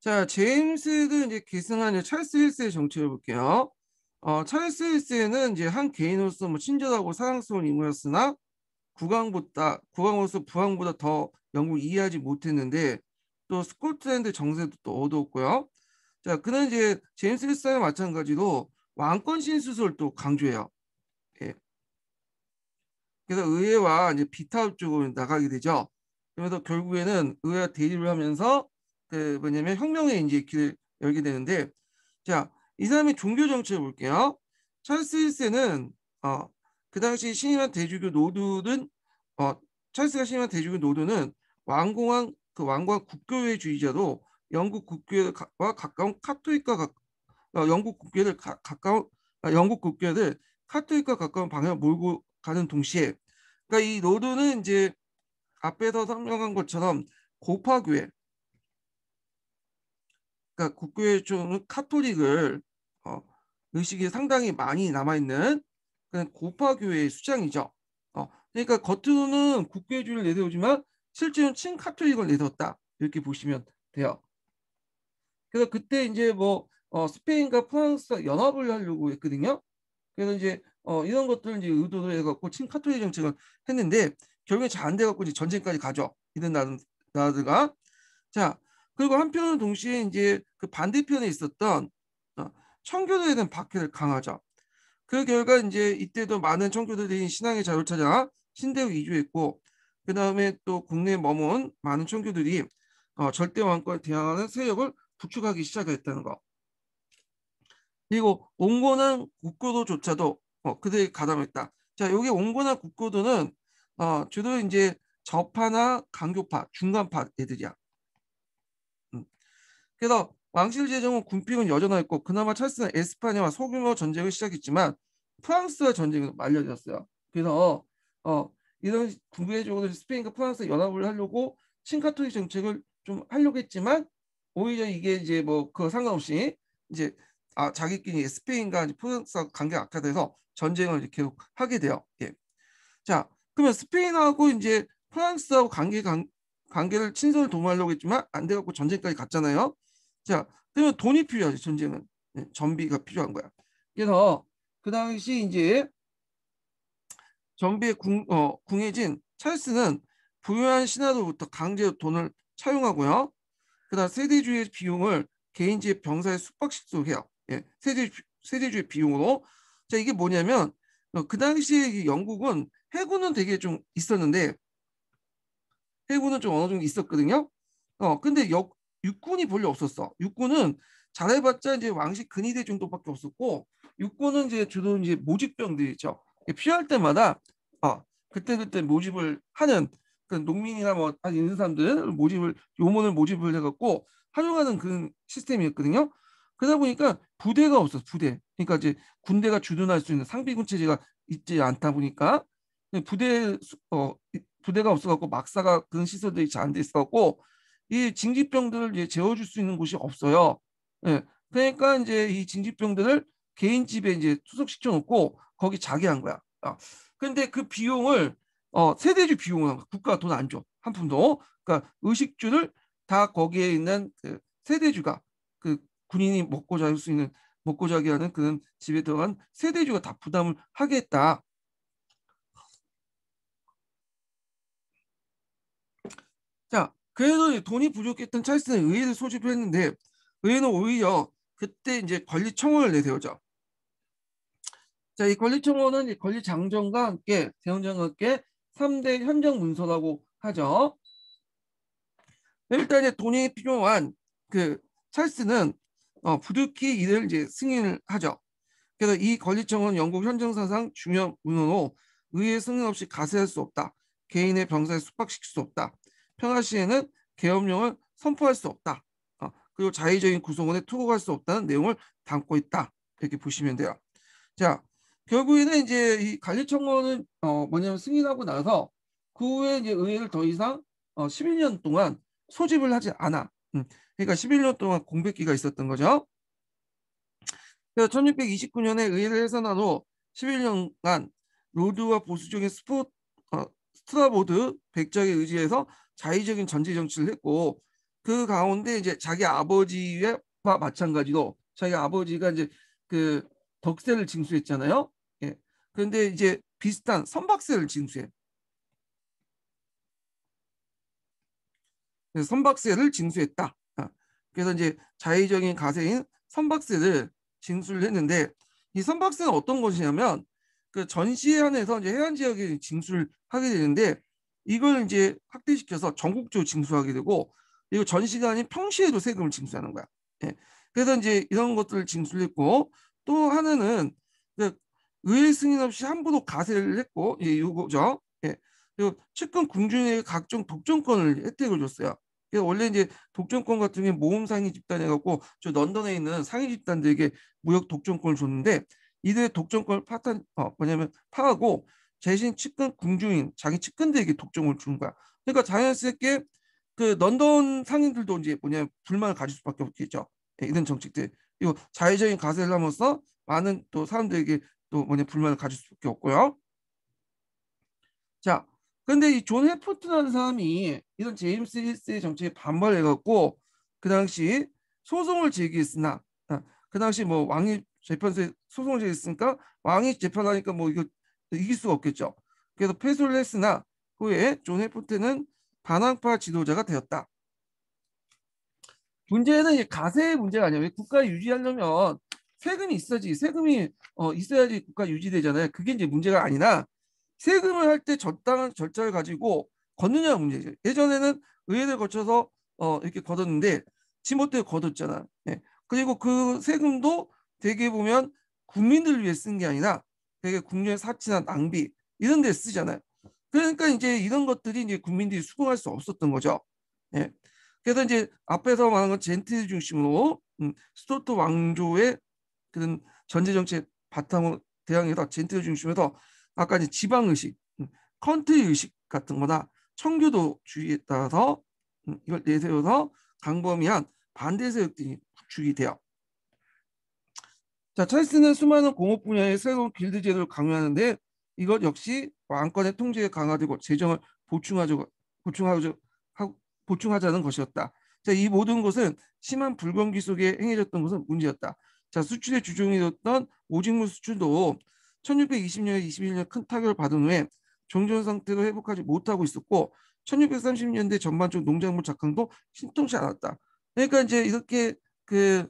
자, 제임스는 이제 계승한 찰스 힐스의 정치를 볼게요. 찰스 힐스는 이제 한 개인으로서 뭐 친절하고 사랑스러운 인물이었으나 국왕으로서 부왕보다 더 영국을 이해하지 못했는데 또 스코틀랜드 정세도 또 어두웠고요. 자, 그는 이제 제임스 힐스와 마찬가지로 왕권 신수설을 또 강조해요. 예. 그래서 의회와 이제 비타협 쪽으로 나가게 되죠. 그래서 결국에는 의회와 대립을 하면서 그 뭐냐면 혁명의 이제 길을 열게 되는데, 자, 이 사람의 종교 정치를 볼게요. 찰스 1세는 그 당시 신임한 대주교 노두는 어, 찰스가 신임한 대주교 노두는 왕공한 국교회 주의자로 영국 국교와 가까운 영국 국교를 카톨릭과 가까운 방향을 몰고 가는 동시에, 그러니까 이 노두는 이제 앞에서 설명한 것처럼 고파교회, 그러니까 국교회 중 카톨릭을 어, 의식이 상당히 많이 남아있는 그런 고파교회의 수장이죠. 그러니까 겉으로는 국교회주의를 내세우지만 실제로는 친카톨릭을 내세웠다, 이렇게 보시면 돼요. 그래서 그때 이제 뭐 스페인과 프랑스가 연합을 하려고 했거든요. 그래서 이제 이런 것들을 이제 의도로 해갖고 친카톨릭 정책을 했는데 결국에 잘 안 돼갖고 이제 전쟁까지 가죠. 이런 나라들과. 자, 그리고 한편으로 동시에 이제 그 반대편에 있었던 어, 청교도에 대한 박해를 강하죠. 그 결과 이제 이때도 많은 청교도들이 신앙의 자유를 찾아 신대로 이주했고, 그 다음에 또 국내에 머문 많은 청교들이 절대 왕권에 대항하는 세력을 구축하기 시작했다는 거. 그리고 온건한 국고도조차도 그들이 가담했다. 자, 여기 온건한 국고도는 주로 이제 저파나 강교파, 중간파 애들이야. 그래서 왕실 제정은 군픽은 여전했고, 그나마 찰스는 에스파냐와 소규모 전쟁을 시작했지만 프랑스와 전쟁에 말려들었어요. 그래서 이런 국외적으로 스페인과 프랑스 연합을 하려고 친카톨릭 정책을 좀 하려고 했지만, 오히려 이게 이제 뭐 그거 상관없이 이제 자기끼리 스페인과 프랑스와 관계가 악화돼서 전쟁을 이제 계속 하게 돼요. 예. 자, 그러면 스페인하고 이제 프랑스하고 관계를 친선을 도모하려고 했지만 안 돼갖고 전쟁까지 갔잖아요. 자, 그러면 돈이 필요하지, 전쟁은. 네, 전비가 필요한 거야. 그래서 그 당시 이제 전비에 궁해진 찰스는 부유한 신하로부터 강제로 돈을 차용하고요. 그다음 세대주의 비용을 개인지의 병사에 숙박시키도록 해요. 예, 세대주의 비용으로. 자, 이게 뭐냐면 그 당시에 영국은 해군은 되게 좀 있었는데, 해군은 좀 어느 정도 있었거든요. 근데 육군이 별로 없었어. 육군은 잘해봤자 이제 왕식 근위대 정도밖에 없었고, 육군은 이제 주로 이제 모집병들이 있죠. 필요할 때마다 그때 모집을 하는 그 농민이나 뭐 있는 사람들 요몬을 모집을 해갖고 활용하는 그런 시스템이었거든요. 그러다 보니까 부대가 없었어, 부대. 그러니까 이제 군대가 주둔할 수 있는 상비군 체제가 있지 않다 보니까 부대 부대가 없어갖고 막사가 그런 시설들이 잘 안 돼 있어갖고 이 징집병들을 이제 재워줄 수 있는 곳이 없어요. 예. 그러니까 이제 이 징집병들을 개인 집에 이제 투석시켜 놓고 거기 자게 한 거야. 근데 그 비용을 세대주 비용을 한 거야. 국가가 돈 안 줘. 한 푼도. 그러니까 의식주를 다 거기에 있는 그 세대주가, 그 군인이 먹고 자기 하는 그런 집에 들어간 세대주가 다 부담을 하겠다. 자, 그래도 돈이 부족했던 찰스는 의회를 소집을 했는데, 의회는 오히려 그때 이제 권리청원을 내세우죠. 자, 이 권리청원은 이 권리장정과 함께 대원장과 함께 3대 현정 문서라고 하죠. 일단 이제 돈이 필요한 그 찰스는 부득이 이를 이제 승인을 하죠. 그래서 이 권리청은 영국 현정사상 중요 문헌으로 의회 승인 없이 가세할 수 없다. 개인의 병사에 숙박시킬 수 없다. 평화 시에는 계엄령을 선포할 수 없다. 그리고 자의적인 구성원에 투고할 수 없다는 내용을 담고 있다. 이렇게 보시면 돼요. 자, 결국에는 이제 이 관리청원은 뭐냐면 승인하고 나서 그 후에 이제 의회를 더 이상 11년 동안 소집을 하지 않아. 그러니까 11년 동안 공백기가 있었던 거죠. 그래서 1629년에 의회를 해산한 후 11년간 로드와 보수적인 스트라보드 백작에 의지해서 자의적인 전제 정치를 했고, 그 가운데 이제 자기 아버지와 마찬가지로 자기 아버지가 이제 그 덕세를 징수했잖아요. 예. 그런데 이제 비슷한 선박세를 징수해. 그래서 선박세를 징수했다. 그래서 이제 자의적인 가세인 선박세를 징수를 했는데 이 선박세는 어떤 것이냐면 그 전시안에서 이제 해안 지역에 징수를 하게 되는데 이걸 이제 확대시켜서 전국적으로 징수하게 되고 그리고 전시가 아닌 평시에도 세금을 징수하는 거야. 예. 그래서 이제 이런 것들을 징수를 했고 또 하나는 그 의회 승인 없이 함부로 가세를 했고 예, 이거죠. 예. 그리고 측근 궁중에게 각종 독점권을 혜택을 줬어요. 그래서 원래 이제 독점권 같은 게 모험 상위 집단해 갖고 저 런던에 있는 상위 집단들에게 무역 독점권을 줬는데 이들의 독점권을 뭐냐면 파하고 대신 측근 궁중인 자기 측근들에게 독점을 주는 거야. 그러니까 자연스럽게 그 런던 상인들도 이제 뭐냐면 불만을 가질 수밖에 없겠죠. 예, 이런 정책들. 그리고 자의적인 가세를 함으로써 많은 또 사람들에게 또 뭐냐 불만을 가질 수밖에 없고요. 자, 근데 이 존 해포트라는 사람이 이런 제임스 힐스의 정책에 반발해갖고 그 당시 소송을 제기했으나 그 당시 뭐 왕이 재판소에 소송을 제기했으니까 왕이 재판하니까 뭐 이거 이길 수가 없겠죠. 그래서 패소를 했으나 후에 존 해포트는 반항파 지도자가 되었다. 문제는 이 가세의 문제가 아니에요. 국가 유지하려면 세금이 있어야지. 세금이 있어야지 국가 유지되잖아요. 그게 이제 문제가 아니라 세금을 할 때 적당한 절차를 가지고 걷느냐가 문제죠. 예전에는 의회를 거쳐서 이렇게 걷었는데 지멋대로 걷었잖아. 예. 그리고 그 세금도 되게 보면 국민들을 위해 쓴 게 아니라 되게 국민의 사치나 낭비 이런 데 쓰잖아요. 그러니까 이제 이런 것들이 이제 국민들이 수긍할 수 없었던 거죠. 예. 그래서 이제 앞에서 말한 건 젠틀 중심으로 스투어트 왕조의 그런 전제 정책 바탕으로 대항해서 젠틀 중심에서 아까 이제 지방 의식, 컨트리 의식 같은 거나 청교도 주의에 따라서 이걸 내세워서 강범위한 반대 세력들이 구축이 돼요. 자, 찰스는 수많은 공업 분야의 새로운 길드 제도를 강요하는데 이것 역시 왕권의 통제가 강화되고 재정을 보충하자, 보충하자는 것이었다. 자, 이 모든 것은 심한 불경기 속에 행해졌던 것은 문제였다. 자, 수출의 주종이었던 오직물 수출도 1620년에 21년 큰 타격을 받은 후에 종전 상태로 회복하지 못하고 있었고 1630년대 전반적 농작물 작황도 신통치 않았다. 그러니까 이제 이렇게 그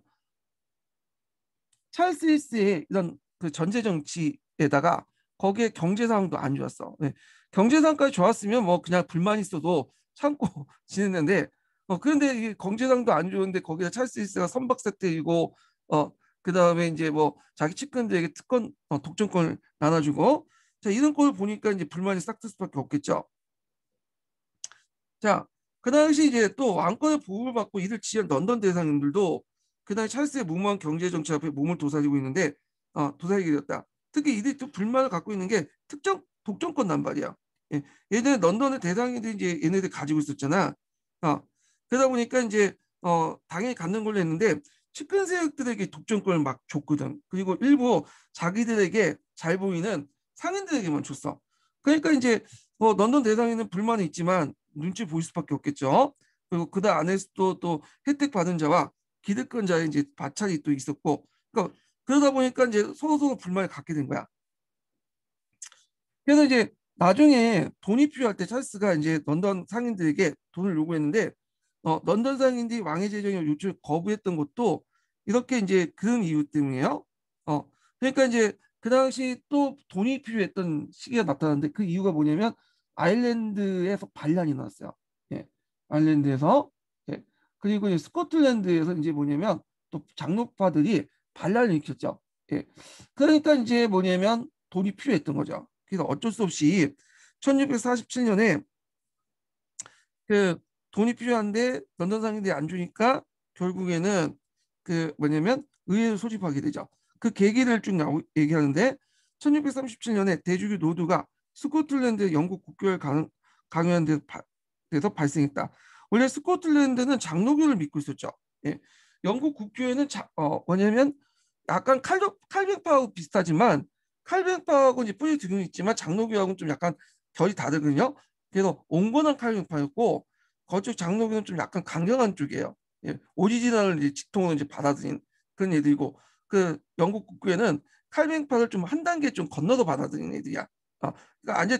찰스 힐스의 이런 그 전제 정치에다가 거기에 경제 상황도 안 좋았어. 네. 경제 상황까지 좋았으면 뭐 그냥 불만 있어도 참고 지냈는데 그런데 이 경제 상황도 안 좋은데 거기다 찰스 힐스가 선박 사태이고 그다음에 이제 뭐 자기 측근들에게 독점권을 나눠주고 자 이런 걸 보니까 이제 불만이 싹틀 수밖에 없겠죠. 자, 그 당시 이제 또 왕권의 보호를 받고 이를 지휘한 런던 대상인들도 그 당시 찰스의 무모한 경제 정책 앞에 몸을 도사리고 있는데 도사리게 되었다. 특히 이들이 또 불만을 갖고 있는 게 특정 독점권 남발이야. 예, 예전에 런던의 대상인들이 이제 얘네들 가지고 있었잖아. 어, 그러다 보니까 이제 당연히 갖는 걸로 했는데 측근 세력들에게 독점권을 막 줬거든. 그리고 일부 자기들에게 잘 보이는 상인들에게만 줬어. 그러니까 이제 런던 대상에는 불만이 있지만 눈치 보일 수밖에 없겠죠. 그리고 그다 안에서도 또 혜택 받은 자와 기득권자의 이제 마찰이 또 있었고, 그러니까 그러다 보니까 이제 서로 불만을 갖게 된 거야. 그래서 이제 나중에 돈이 필요할 때 찰스가 이제 런던 상인들에게 돈을 요구했는데, 런던 상인들이 왕의 재정의 요청을 거부했던 것도 이렇게 이제 그런 이유 때문이에요. 그러니까 이제 그 당시 또 돈이 필요했던 시기가 나타났는데 그 이유가 뭐냐면 아일랜드에서 반란이 났어요. 예, 아일랜드에서 예. 그리고 이제 스코틀랜드에서 이제 뭐냐면 또 장로파들이 반란을 일으켰죠. 예. 그러니까 이제 뭐냐면 돈이 필요했던 거죠. 그래서 어쩔 수 없이 1647년에 그 돈이 필요한데 런던 상인들이 안 주니까 결국에는 그 뭐냐면 의회를 소집하게 되죠. 그 계기를 쭉 얘기하는데 1637년에 대주교 노드가 스코틀랜드 영국 국교를 강요한 데서 발생했다. 원래 스코틀랜드는 장로교를 믿고 있었죠. 예. 영국 국교에는 뭐냐면 약간 칼뱅파하고 비슷하지만 칼뱅파하고 이제 뿌리 들은 있지만 장로교하고는 좀 약간 결이 다르거든요. 그래서 온건한 칼뱅파였고 거쪽 장로교는 좀 약간 강경한 쪽이에요. 예, 오리지널을 이제 직통으로 이제 받아들인 그런 애들이고 그 영국 국교회는 칼뱅파를 좀 한 단계 좀 건너서 받아들인 애들이야. 그러니까 완전히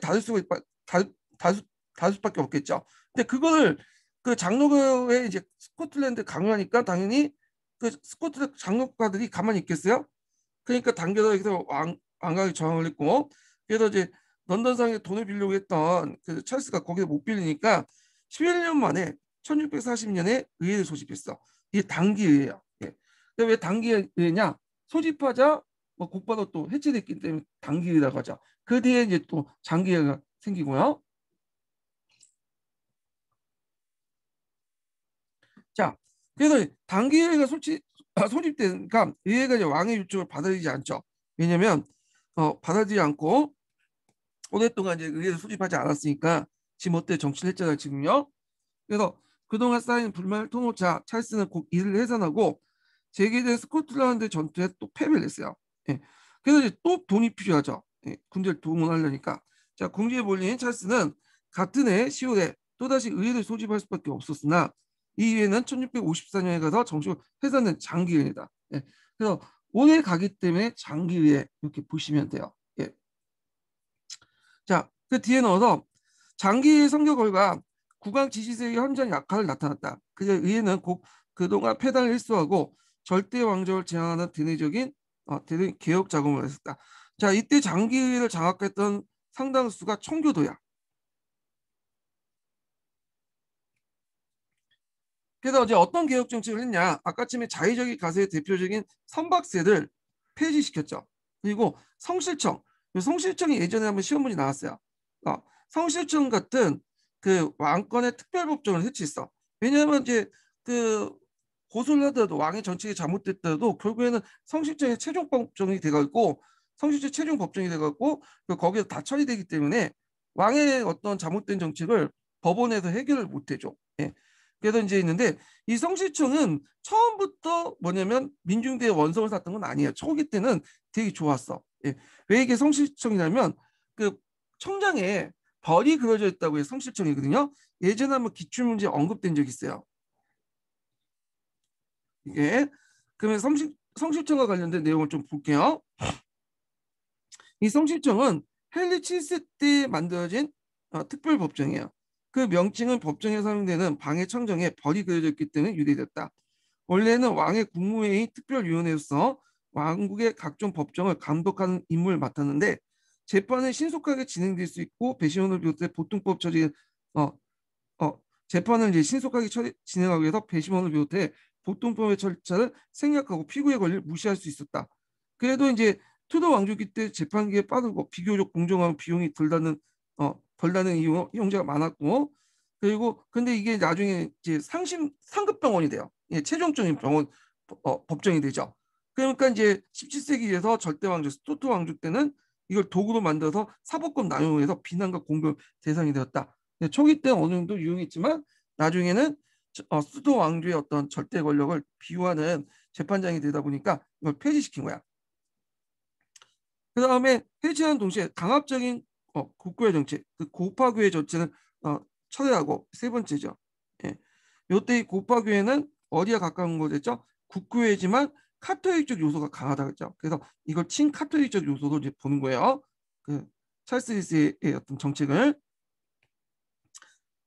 다, 다수 다수밖에 없겠죠. 근데 그거를 그 장로교회 이제 스코틀랜드 강요하니까 당연히 그 스코틀랜드 장로가들이 가만히 있겠어요? 그러니까 당겨서 여기서 왕각이 저항을 했고 그래서 이제 런던상에 돈을 빌려고 했던 그 찰스가 거기서 못 빌리니까 11년 만에 1640년에 의회를 소집했어. 이게 단기의회야. 예. 근데 왜 단기의회냐? 소집하자 뭐 곧바로 또 해체됐기 때문에 단기의회라고 하죠. 그 뒤에 이제 또 장기의회가 생기고요. 자, 그래서 단기회가 소집되니까 의회가 이제 왕의 요청을 받아들이지 않죠. 왜냐면 받아들이지 않고 오랫동안 이제 의회를 소집하지 않았으니까 지멋대로 정치를 했잖아요, 지금요. 그래서 그동안 쌓인 불만을 터놓자 찰스는 곧 이를 해산하고 재개된 스코틀랜드 전투에 또 패배를 했어요. 예. 그래서 이제 또 돈이 필요하죠. 예. 군대를 동원하려니까. 자, 궁지에 몰린 찰스는 같은 해 10월에 또다시 의회를 소집할 수밖에 없었으나 이 의회는 1654년에 가서 정식으로 해산된 장기의회다. 예. 그래서 오래 가기 때문에 장기의회 이렇게 보시면 돼요. 예. 자, 그 뒤에 넣어서 장기 선거 결과 국왕 지지세의 현저한 약화를 나타났다. 그래서 의회는 그동안 폐단을 일수하고 절대 왕조를 제한하는 대내 개혁 작업을 했었다. 자, 이때 장기의회를 장악했던 상당수가 청교도야. 그래서 이제 어떤 개혁 정책을 했냐? 아까쯤에 자의적인 가세의 대표적인 선박세를 폐지시켰죠. 그리고 성실청, 성실청이 예전에 한번 시험 문제 나왔어요. 성실청 같은 그 왕권의 특별법정을 해치했어. 왜냐하면 이제 그 고소를 하더라도 왕의 정책이 잘못됐더라도 결국에는 성실청의 최종 법정이 돼가지고 성실청 최종 법정이 돼가지고 거기서 다 처리되기 때문에 왕의 어떤 잘못된 정책을 법원에서 해결을 못 해줘. 예. 그래서 이제 있는데 이 성실청은 처음부터 뭐냐면 민중대의 원성을 샀던 건 아니에요. 초기 때는 되게 좋았어. 예. 왜 이게 성실청이냐면 그 청장에 벌이 그려져 있다고 해서 성실청이거든요. 예전에 한번 기출문제 언급된 적 있어요. 이게 그러면 성실청과 관련된 내용을 좀 볼게요. 이 성실청은 헨리 7세 때 만들어진 특별법정이에요. 그 명칭은 법정에 사용되는 방해 청정에 벌이 그려져 있기 때문에 유래됐다. 원래는 왕의 국무회의 특별위원회로서 왕국의 각종 법정을 감독하는 임무를 맡았는데 재판은 신속하게 진행될 수 있고 배심원을 비롯해 보통법 처리 어, 재판을 이제 신속하게 진행하기 위해서 배심원을 비롯해 보통법의 절차를 생략하고 피고의 권리를 무시할 수 있었다. 그래도 이제 투도 왕조기 때 재판기에 빠르고 비교적 공정하고 비용이 덜 나는 이용자가 많았고 그리고 근데 이게 나중에 이제 상급 병원이 돼요. 예, 최종적인 병원 법정이 되죠. 그러니까 이제 17세기에서 절대 왕조 스투트 왕조 때는 이걸 도구로 만들어서 사법권 남용해서 비난과 공격 대상이 되었다. 초기 때 어느 정도 유용했지만 나중에는 수도 왕조의 어떤 절대 권력을 비유하는 재판장이 되다 보니까 이걸 폐지시킨 거야. 그 다음에 폐지하는 동시에 강압적인 국교의 정책, 그 고파교의 정책은 철회하고 세 번째죠. 예. 요때 이 고파교회는 어디가 가까운 거겠죠? 국교회지만 카톨릭적 요소가 강하다 그랬죠. 그래서 이걸 친카톨릭적 요소로 이제 보는 거예요. 그 찰스 리스의 어떤 정책을.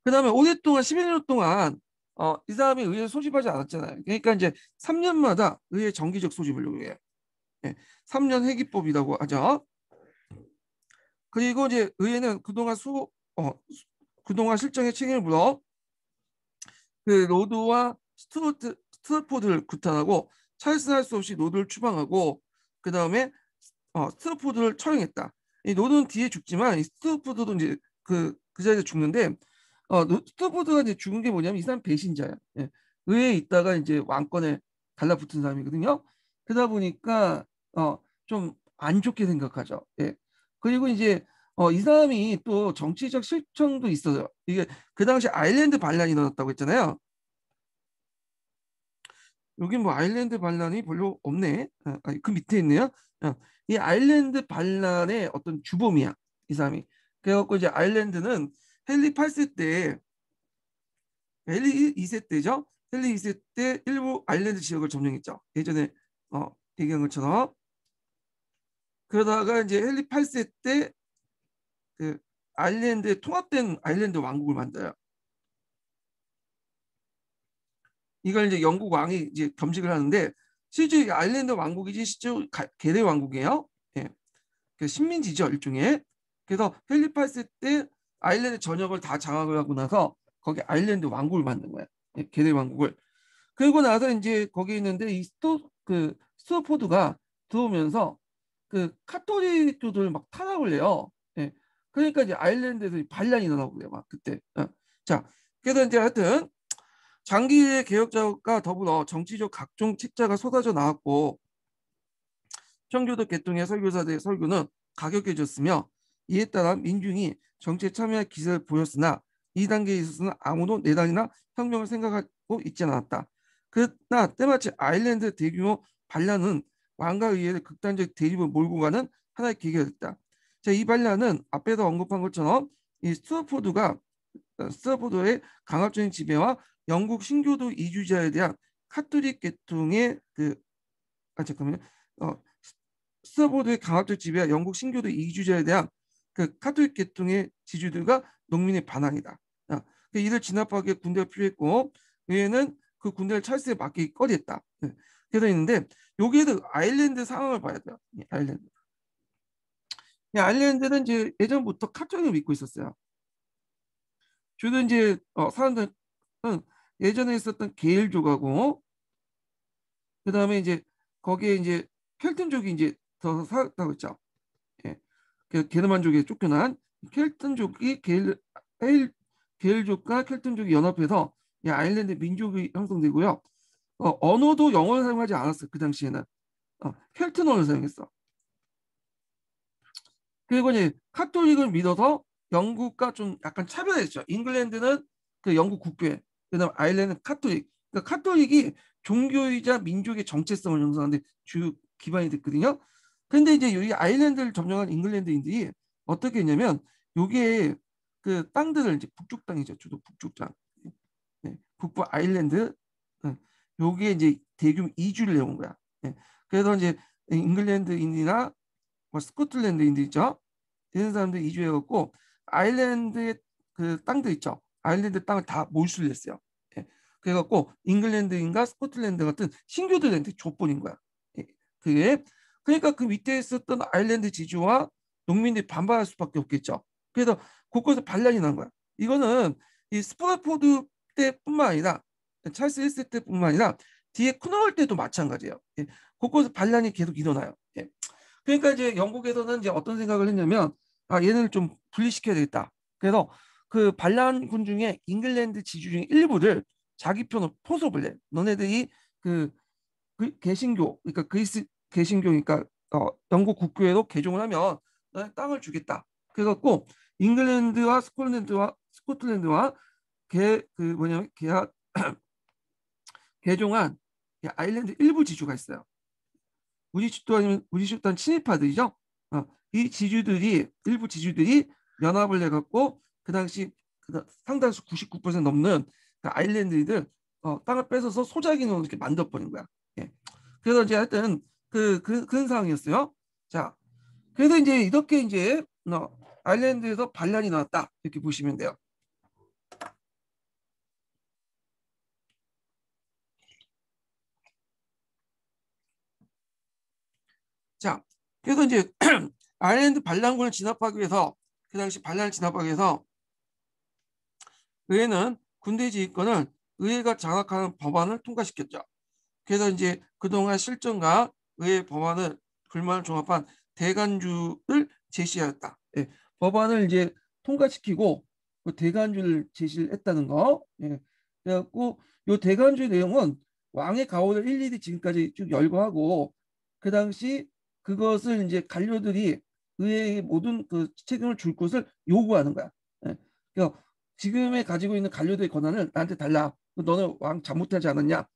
그다음에 오랫동안 11년 동안 이 사람이 의회 소집하지 않았잖아요. 그러니까 이제 3년마다 의회 정기적 소집을 요구해요. 예, 3년 회기법이라고 하죠. 그리고 이제 의회는 그동안 실정의 책임을 물어 그 로드와 스트로포드를 구탄하고 찰스 할 수 없이 로드를 추방하고 그 다음에 스트로포드를 처형했다. 이 로드는 뒤에 죽지만 이 스트로포드도 이제 그 자리에서 죽는데 스토포드가 이제 죽은 게 뭐냐면 이 사람 배신자야. 예. 의회에 있다가 이제 왕권에 달라붙은 사람이거든요. 그러다 보니까 좀 안 좋게 생각하죠. 예. 그리고 이제 이 사람이 또 정치적 실정도 있어요. 이게 그 당시 아일랜드 반란이 일어났다고 했잖아요. 여기 뭐 아일랜드 반란이 별로 없네. 아니, 그 밑에 있네요. 이 아일랜드 반란의 어떤 주범이야. 이 사람이. 그래갖고 이제 아일랜드는 헨리 8세 때 헨리 2세 때죠. 헨리 2세 때 일부 아일랜드 지역을 점령했죠. 예전에 얘기한 것처럼. 그러다가 이제 헨리 8세 때 그 아일랜드에 통합된 아일랜드 왕국을 만들어요. 이걸 이제 영국 왕이 이제 겸직을 하는데 실제 아일랜드 왕국이지 실제 계대 왕국이에요. 예. 그 식민지죠 일종의. 그래서 헨리 8세 때 아일랜드 전역을 다 장악을 하고 나서 거기 아일랜드 왕국을 만든 거야. 예, 계대 왕국을. 그리고 나서 이제 거기 있는데 이 스투어포드가 들어오면서 그 카톨릭교도를 막 탄압을 해요. 예. 그러니까 이제 아일랜드에서 반란이 일어나고 그래요. 막 그때. 자, 그래서 이제 하여튼 장기의 개혁자가 더불어 정치적 각종 책자가 쏟아져 나왔고 청교도 계통의 설교사들의 설교는 가격해졌으며 이에 따라 민중이 정치에 참여할 기세를 보였으나 이 단계에 있어서는 아무도 내단이나 혁명을 생각하고 있지 않았다. 그러나 때마침 아일랜드 대규모 반란은 왕과 의회의 극단적 대립을 몰고 가는 하나의 계기가 됐다. 자, 이 반란은 앞에서 언급한 것처럼 이 스투어포드의 강압적인 지배와 영국 신교도 이주자에 대한 카톨릭 계통의 잠깐만요. 스투어포드의 강압적 지배와 영국 신교도 이주자에 대한 그 카톨릭 계통의 지주들과 농민의 반항이다. 이를 진압하기 위해 군대가 필요했고 의회는 그 군대를 찰스에 맡기기 꺼리했다. 그래서 있는데 여기에도 아일랜드 상황을 봐야 돼요. 아일랜드. 아일랜드는 이제 예전부터 카톨릭을 믿고 있었어요. 주로 이제 사람들은 예전에 있었던 게일족하고 그다음에 이제 거기에 이제 켈튼족이 이제 더 살았다고 했죠. 예. 게르만족에 쫓겨난 켈튼족이 게일족과 켈튼족이 연합해서 아일랜드 민족이 형성되고요. 언어도 영어를 사용하지 않았어요. 그 당시에는 켈튼어를 사용했어. 그리고 이제 카톨릭을 믿어서 영국과 좀 약간 차별했죠. 잉글랜드는 그 영국 국교회, 그다음 아일랜드는 카톨릭. 그러니까 카톨릭이 종교이자 민족의 정체성을 형성하는데 주 기반이 됐거든요. 근데 이제 여기 아일랜드를 점령한 잉글랜드인들이 어떻게 했냐면 요게 그 땅들을 이제 북쪽 땅이죠. 주로 북쪽 땅. 네, 북부 아일랜드. 요게 이제 대규모 이주를 해온 거야. 네, 그래서 이제 잉글랜드인이나 뭐 스코틀랜드인들 있죠. 이런 사람들 이주해갖고 아일랜드의 그 땅들 있죠. 아일랜드 땅을 다 몰수를 했어요. 예. 그래갖고 잉글랜드인가 스코틀랜드 같은 신교들한테 족보인 거야. 예. 그게 그러니까 그 밑에 있었던 아일랜드 지주와 농민들이 반발할 수밖에 없겠죠. 그래서 곳곳에서 반란이 난 거야. 이거는 이 스포라포드 때뿐만 아니라 찰스 1세 때뿐만 아니라 뒤에 코너월 때도 마찬가지예요. 예. 곳곳에서 반란이 계속 일어나요. 예. 그러니까 이제 영국에서는 이제 어떤 생각을 했냐면 얘네를 좀 분리시켜야 되겠다. 그래서 그 반란군 중에 잉글랜드 지주 중에 일부를 자기 편으로 포섭을 해. 너네들이 그 개신교 그러니까 그리스 개신교니까 영국 국교회로 개종을 하면 너네 땅을 주겠다. 그래갖고 잉글랜드와 스코틀랜드와 그 뭐냐면 개종한 아일랜드 일부 지주가 있어요. 우리 집도 아니면 우리 집도 한 친일파들이죠. 이 지주들이 일부 지주들이 연합을 해갖고 그 당시 상당수 99% 넘는 그 아일랜드들 땅을 뺏어서 소작인으로 이렇게 만들어버린 거야. 예. 그래서 이제 하여튼 그런 상황이었어요. 자, 그래서 이제 이렇게 이제 아일랜드에서 반란이 나왔다 이렇게 보시면 돼요. 자, 그래서 이제 아일랜드 반란군을 진압하기 위해서 그 당시 반란을 진압하기 위해서 의회는 군대 지휘권을 의회가 장악하는 법안을 통과시켰죠. 그래서 이제 그동안 실정과 의회 법안을 불만을 종합한 대간주를 제시하였다. 예, 법안을 이제 통과시키고 그 대간주를 제시를 했다는 거. 예, 그래갖고 요 대간주의 내용은 왕의 가호를 일일이 지금까지 쭉 열거하고 그 당시 그것을 이제 관료들이 의회의 모든 그 책임을 줄 것을 요구하는 거야. 예, 그러니까 지금에 가지고 있는 관료들의 권한을 나한테 달라. 너는 왕 잘못하지 않았냐?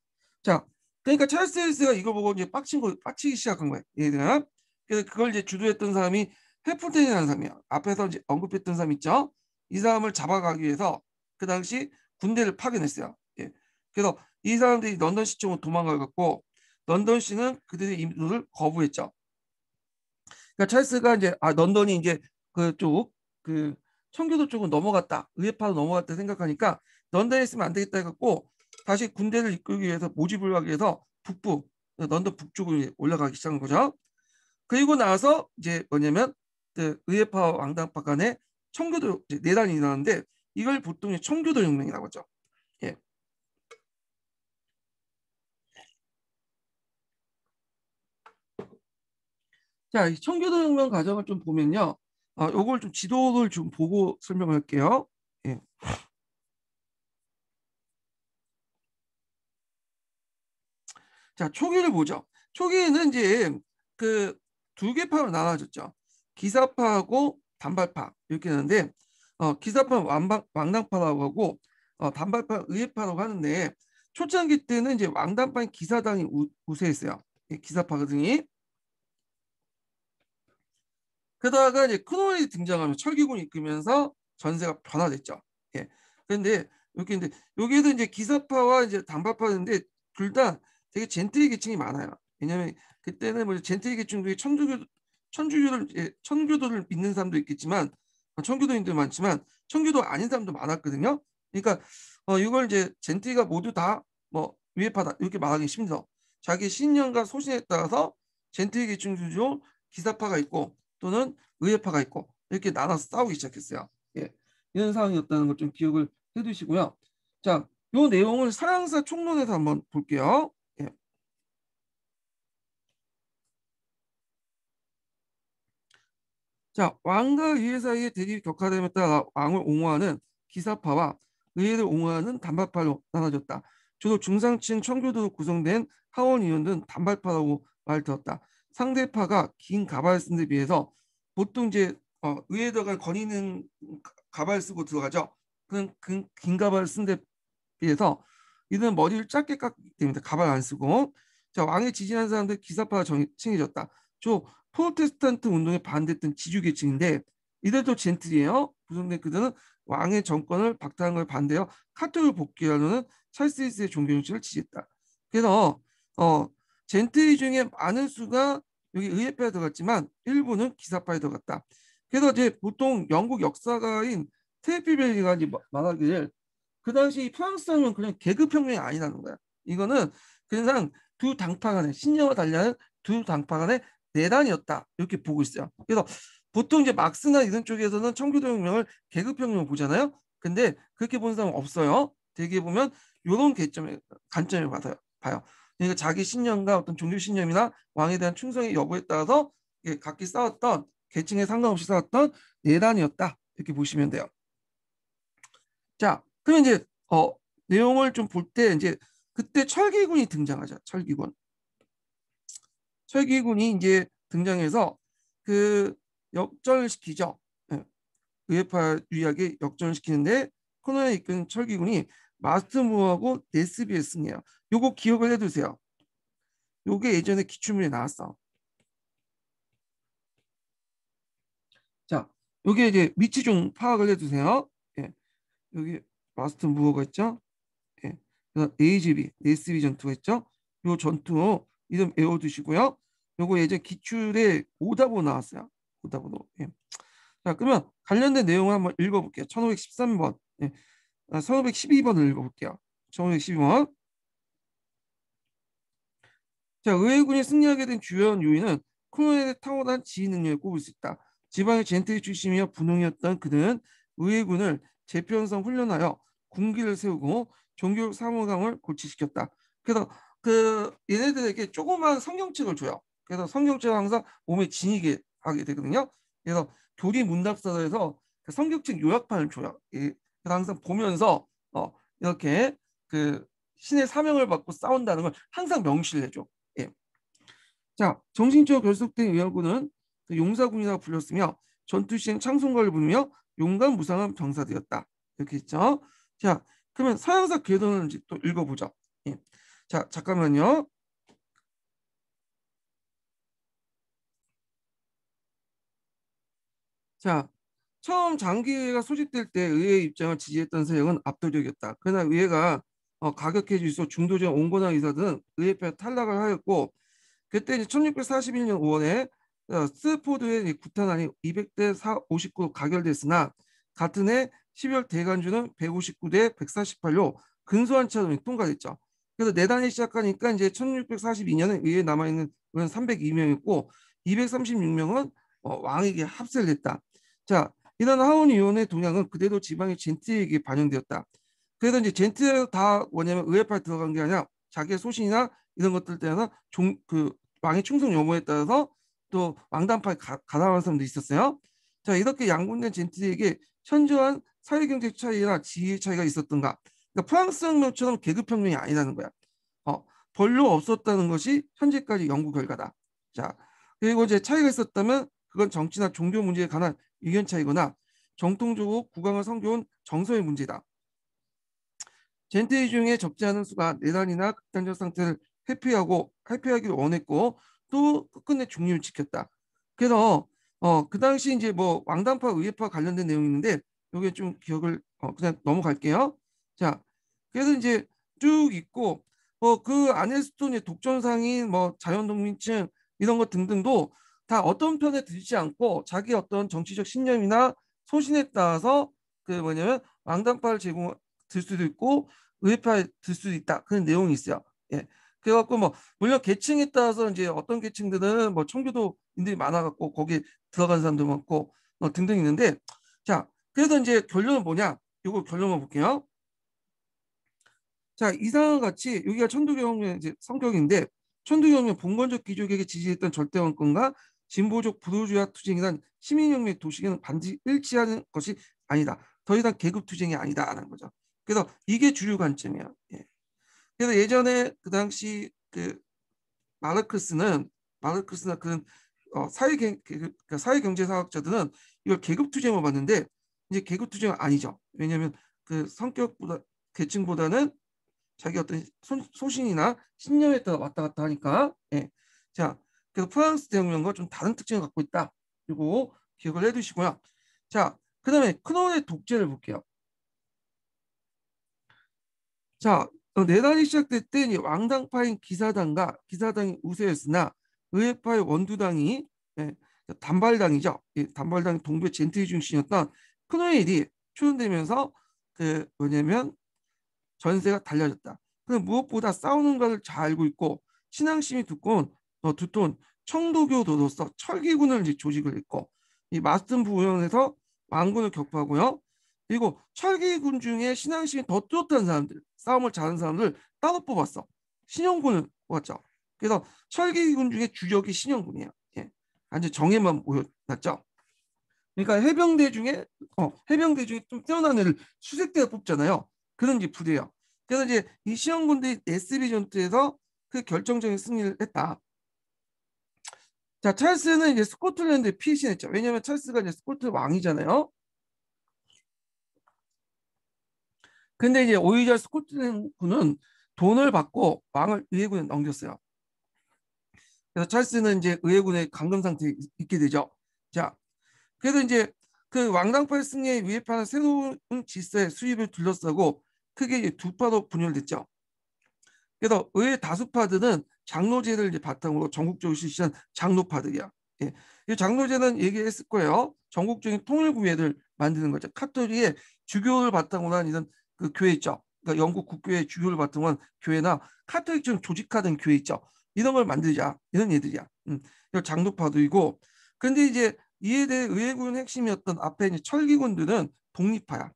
자, 그러니까 찰스 헬스가 이걸 보고 이제 빡치기 시작한 거예요. 얘들아. 그래서 그걸 이제 주도했던 사람이 해플텐이라는 사람이야. 앞에서 이제 언급했던 사람 있죠. 이 사람을 잡아가기 위해서 그 당시 군대를 파견했어요. 예. 그래서 이 사람들이 런던 시청으로 도망가갖고 런던 시는 그들의 임무를 거부했죠. 그러니까 찰스가 이제 런던이 이제 그쪽 그 청교도 쪽은 넘어갔다, 의회파로 넘어갔다 생각하니까 런던에 있으면 안 되겠다 해갖고 다시 군대를 이끌기 위해서 모집을 하기 위해서 북부 런던 북쪽으로 올라가기 시작한 거죠. 그리고 나서 이제 뭐냐면 그 의회파와 왕당파 간에 청교도 내란이 일어나는데 이걸 보통 청교도 혁명이라고 하죠. 예. 자, 이 청교도 혁명 과정을 좀 보면요. 요걸 좀 지도를 좀 보고 설명할게요. 예. 자, 초기를 보죠. 초기에는 이제 그 두 개 파로 나눠졌죠. 기사파하고 단발파 이렇게 하는데 기사파는 왕당파라고 하고 단발파 의회파라고 하는데 초창기 때는 이제 왕당파인 기사당이 우세했어요. 예, 기사파 등이. 그러다가 이제 크노이 등장하면 철기군이 이끌면서 전세가 변화됐죠. 예. 그런데 여기에도 이제 기사파와 이제 단발파인데 둘 다 되게 젠틀리 계층이 많아요. 왜냐하면 그때는 뭐 젠틀리 계층 중에 천주교도를 믿는 사람도 있겠지만 천교도인도 많지만 천교도 아닌 사람도 많았거든요. 그러니까 이걸 이제 젠틀리가 모두 다 뭐 위해파다 이렇게 말하기 힘들어. 자기 신념과 소신에 따라서 젠틀리 계층 중 기사파가 있고 또는 의회파가 있고 이렇게 나눠서 싸우기 시작했어요. 예, 이런 상황이었다는 걸 좀 기억을 해두시고요. 자, 이 내용을 사랑사 총론에서 한번 볼게요. 예. 자, 왕과 의회 사이의 대립이 격화됨에 따라 왕을 옹호하는 기사파와 의회를 옹호하는 단발파로 나눠졌다. 주로 중상층 청교도로 구성된 하원 의원들은 단발파라고 말 들었다. 상대파가 긴 가발을 쓴 데 비해서 보통 이제 의회에 들어갈 건의는 가발 쓰고 들어가죠. 그런 긴 가발을 쓴 데 비해서 이들은 머리를 짧게 깎기 때문에 가발 안 쓰고 자 왕에 지지하는 사람들 기사파가 칭해졌다. 주 프로테스탄트 운동에 반대했던 지주계층인데 이들도 젠틀이에요. 구성된 그들은 왕의 정권을 박탈한 걸 반대하여 카톨릭 복귀하려는 찰스 1세의 종교 정책을 지지했다. 그래서 어, 젠틀리 중에 많은 수가 여기 의회파에 들어갔지만 일부는 기사파에 들어갔다. 그래서 이제 보통 영국 역사가인 테이피벨리가 이제 말하기를 그 당시 프랑스 하면 그냥 계급혁명이 아니라는 거야. 이거는 그냥 두 당파 간의 신념을 달리하는 두 당파 간의 내란이었다. 이렇게 보고 있어요. 그래서 보통 이제 막스나 이런 쪽에서는 청교도혁명을 계급혁명을 보잖아요. 근데 그렇게 보는 사람은 없어요. 되게 보면 이런 관점을 봐요. 그러니까 자기 신념과 어떤 종교 신념이나 왕에 대한 충성의 여부에 따라서 각기 싸웠던 계층에 상관없이 싸웠던 내란이었다. 이렇게 보시면 돼요. 자, 그러면 이제 내용을 좀 볼 때 이제 그때 철기군이 등장하죠. 철기군이 이제 등장해서 그 역전시키죠. 예, 의회파 유리하게 역전시키는데 코너에 이끈 철기군이 마스트무하고 네스비의 승리예요. 요거 기억을 해두세요. 요게 예전에 기출문에 나왔어. 자, 요게 이제 위치 좀 파악을 해두세요. 예, 여기 마스트무어가 있죠. 예. 그래서 AGB, 네스비 전투가 있죠. 요 전투 이름 외워두시고요. 요거 예전 기출에 오답으로 나왔어요. 오답으로. 예. 자, 그러면 관련된 내용을 한번 읽어볼게요. 1513번. 예. 1512번을 읽어볼게요. 1512번. 자, 의회군이 승리하게 된 주요한 요인은 코노의 탁월한 지휘 능력을 꼽을 수 있다. 지방의 젠틀리 출신이며 분홍이었던 그는 의회군을 재편성 훈련하여 군기를 세우고 종교 사무감을 고취시켰다. 그래서 그 얘네들에게 조그만 성경책을 줘요. 그래서 성경책을 항상 몸에 지니게 하게 되거든요. 그래서 교리 문답서에서 그 성경책 요약판을 줘요. 그래서 항상 보면서 이렇게 그 신의 사명을 받고 싸운다는 걸 항상 명시를 해줘. 예. 자, 정신적으로 결속된 의열군은 그 용사군이라고 불렸으며 전투 시행 창송가를 부르며 용감 무상한 병사되었다. 이렇게 있죠. 자, 그러면 서양사 궤도는 이제 또 읽어보죠. 예. 자, 잠깐만요. 자, 처음 장기회가 소집될 때 의회의 입장을 지지했던 세력은 압도적이었다. 그러나 의회가 가격해질수록 중도적 온건화 의사들은 의회표 탈락을 하였고 그때 이제 1641년 5월에 스포드의 구탄안이 200대 59로 가결됐으나 같은 해 12월 대간주는 159대 148로 근소한 차로 통과됐죠. 그래서 내단이 시작하니까 이제 1642년에 의회에 남아있는 의원 302명이었고 236명은 왕에게 합세를 했다. 자, 이런 하원의원의 동향은 그대로 지방의 젠트에게 반영되었다. 그래서 이제 젠트가 다 뭐냐면 의회파에 들어간 게 아니라 자기의 소신이나 이런 것들 때문에 왕의 충성 요구에 따라서 또 왕단파에 가담하는 사람도 있었어요. 자, 이렇게 양분된 젠트리에게 현저한 사회경제 차이나 지위 차이가 있었던가. 그러니까 프랑스 혁명처럼 계급혁명이 아니라는 거야. 어, 별로 없었다는 것이 현재까지 연구 결과다. 자, 그리고 이제 차이가 있었다면 그건 정치나 종교 문제에 관한 의견 차이거나 정통적으로 국왕을 섬겨온 정서의 문제다. 젠트리 중에 적지 않은 수가 내란이나 극단적 상태를 회피하기를 원했고 또 끝끝내 중립을 지켰다. 그래서 그 당시 이제 뭐 왕단파 의회파 관련된 내용이 있는데 여기에 좀 기억을 그냥 넘어갈게요. 자, 그래서 이제 쭉 있고 그 안에서도 이제 독점상인 뭐 자연독민층 이런 것 등등도 다 어떤 편에 들지 않고 자기 어떤 정치적 신념이나 소신에 따라서 그 뭐냐면 왕단파를 제공 들 수도 있고 의회파에 들 수도 있다 그런 내용이 있어요. 예. 그래갖고 뭐 물론 계층에 따라서 이제 어떤 계층들은 뭐 청교도인들이 많아갖고 거기에 들어간 사람도 많고 등등 있는데 자 그래서 이제 결론은 뭐냐? 이거 결론만 볼게요. 자 이상과 같이 여기가 천도교혁명 이제 성격인데 천도교혁명 봉건적 귀족에게 지지했던 절대왕권과 진보적 부르주아 투쟁이란 시민혁명 도식에는 반드시 일치하는 것이 아니다. 더 이상 계급 투쟁이 아니다라는 거죠. 그래서 이게 주류 관점이에요. 예. 그래서 예전에 그 당시 그 마르크스나 그런 사회경제사학자들은 이걸 계급투쟁으로 봤는데 이제 계급투쟁은 아니죠. 왜냐하면 그 성격보다 계층보다는 자기 어떤 소신이나 신념에 따라 왔다 갔다 하니까. 예. 자, 그래서 프랑스 대혁명과 좀 다른 특징을 갖고 있다. 그리고 기억을 해두시고요. 자, 그다음에 크노의 독재를 볼게요. 자, 내란이 시작될 때 왕당파인 기사당이 우세였으나 의회파의 원두당이 예, 단발당이죠. 예, 단발당이 동부의 젠트리 중심이었던 크노엘이 추론되면서 그 뭐냐면 전세가 달라졌다. 그럼 무엇보다 싸우는 것을 잘 알고 있고 신앙심이 두터운 청도교도로서 철기군을 이제 조직을 했고 이 마스튼 부원에서 왕군을 격파하고요. 그리고 철기군 중에 신앙심이 더 뚜렷한 사람들, 싸움을 잘하는 사람들 따로 뽑았어. 신영군을 뽑았죠. 그래서 철기군 중에 주력이 신영군이에요. 예. 완전 정예만 모였죠. 그러니까 해병대 중에 좀 뛰어난 애를 수색대가 뽑잖아요. 그런 이제 부대예요. 그래서 이제 이 시험군들이 SB 전투에서 그 결정적인 승리를 했다. 자, 찰스는 이제 스코틀랜드에 피신했죠. 왜냐하면 찰스가 이제 스코틀 왕이잖아요. 근데 이제 오히려 스코틀랜드군은 돈을 받고 왕을 의회군에 넘겼어요. 그래서 찰스는 이제 의회군의 감금 상태에 있게 되죠. 자, 그래서 이제 그 왕당파의 승리에 위협하는 새로운 질서의 수입을 둘러싸고 크게 이제 두 파로 분열됐죠. 그래서 의회 다수파들은 장로제를 이제 바탕으로 전국적으로 실시한 장로파들이야. 예. 이 장로제는 얘기했을 거예요. 전국적인 통일구회를 만드는 거죠. 카톨릭의 주교를 바탕으로 한 이런 그 교회 있죠. 그러니까 영국 국교의 주교를 바탕으로 한 교회나 카톨릭처럼 조직화된 교회 있죠. 이런 걸 만들자. 이런 얘들이야. 이 장로파들이고. 근데 이제 이에 대해 의회군 핵심이었던 앞에 이제 철기군들은 독립파야.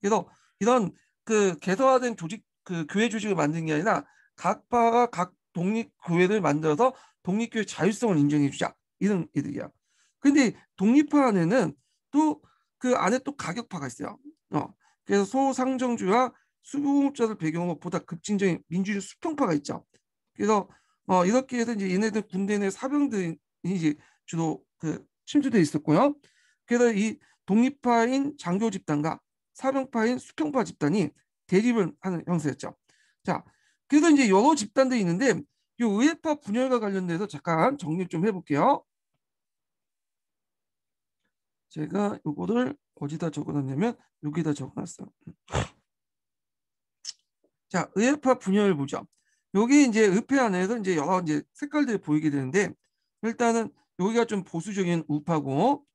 그래서 이런 그 개서화된 조직 그 교회 조직을 만든 게 아니라 각 파가 각 독립교회를 만들어서 독립교회 자율성을 인정해주자 이런 애들이야. 근데 독립파 안에는 또 그 안에 또 가격파가 있어요. 그래서 소상정주와 수공업자를 배경으로 보다 급진적인 민주주의 수평파가 있죠. 그래서 이렇게 해서 이제 얘네들 군대 내 사병들이 이제 주로 그 침투돼 있었고요. 그래서 이 독립파인 장교 집단과 사병파인 수평파 집단이 대립을 하는 형세였죠. 자, 그래서 이제 여러 집단들이 있는데 이 의회파 분열과 관련돼서 잠깐 정리 좀 해볼게요. 제가 요거를 어디다 적어놨냐면 여기다 적어놨어요. 자, 의회파 분열 보죠. 여기 이제 의회 안에서 이제 여러 이제 색깔들이 보이게 되는데 일단은 여기가 좀 보수적인 우파고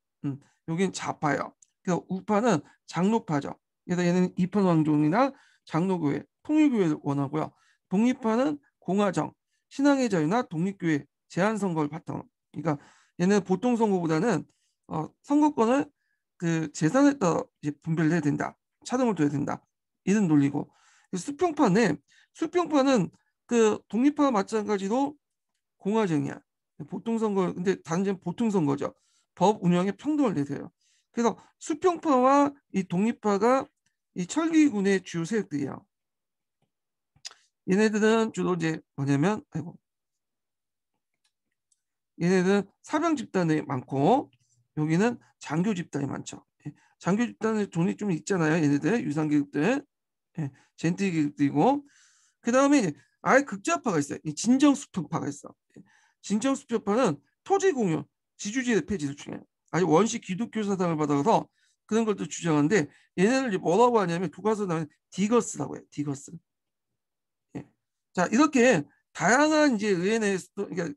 여기는 좌파예요. 그래서 우파는 장로파죠. 그래서 얘는 이편왕종이나 장로교회, 통일교회를 원하고요. 독립파는 공화정, 신앙의 자유나 독립교회 제한 선거를 바탕으로. 그러니까 얘는 보통 선거보다는 선거권을 그 재산에 따라 이제 분배를 해야 된다. 차등을 둬야 된다. 이런 논리고 수평파는 그 독립파와 마찬가지로 공화정이야. 보통 선거 근데 단지 보통 선거죠. 법 운영에 평등을 내세요. 그래서 수평파와 이 독립파가 이 철기군의 주요 세력들이에요. 얘네들은 주로 이제 뭐냐면 얘네들은 사병 집단이 많고 여기는 장교 집단이 많죠. 장교 집단에 돈이 좀 있잖아요. 얘네들 유상계급들, 젠틀 계급들이고 그 다음에 이제 아예 극좌파가 있어요. 진정수평파가 있어. 진정수평파는 토지 공유, 지주지의 폐지를 주장해요. 아주 원시 기독교 사상을 받아서 그런 것도 주장하는데 얘네들 뭐라고 하냐면 교과서 나오는 디거스라고 해요. 디거스. 예. 자 이렇게 다양한 이제 의회 내에서도 그러니까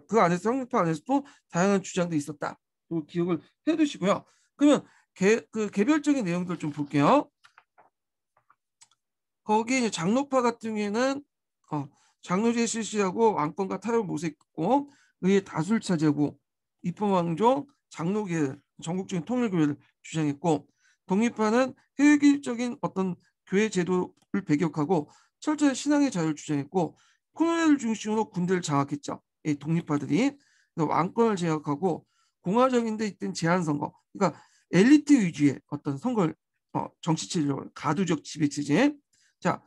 그 안에서 성립파 안에서도 다양한 주장도 있었다. 또 기억을 해두시고요. 그러면 그 개별적인 내용들 좀 볼게요. 거기 이제 장로파 같은 경우에는 장로제 실시하고 왕권과 타협을 모색했고 의회 다수를 차지하고 입헌왕조 장로계 전국적인 통일교회를 주장했고 독립파는 획일적인 어떤 교회 제도를 배격하고 철저한 신앙의 자유를 주장했고 코노를 중심으로 군대를 장악했죠. 이 독립파들이 왕권을 제약하고 공화정인 데 있던 제한선거 그러니까 엘리트 위주의 어떤 선거를 정치 체제로 가두적 지배 체제 자,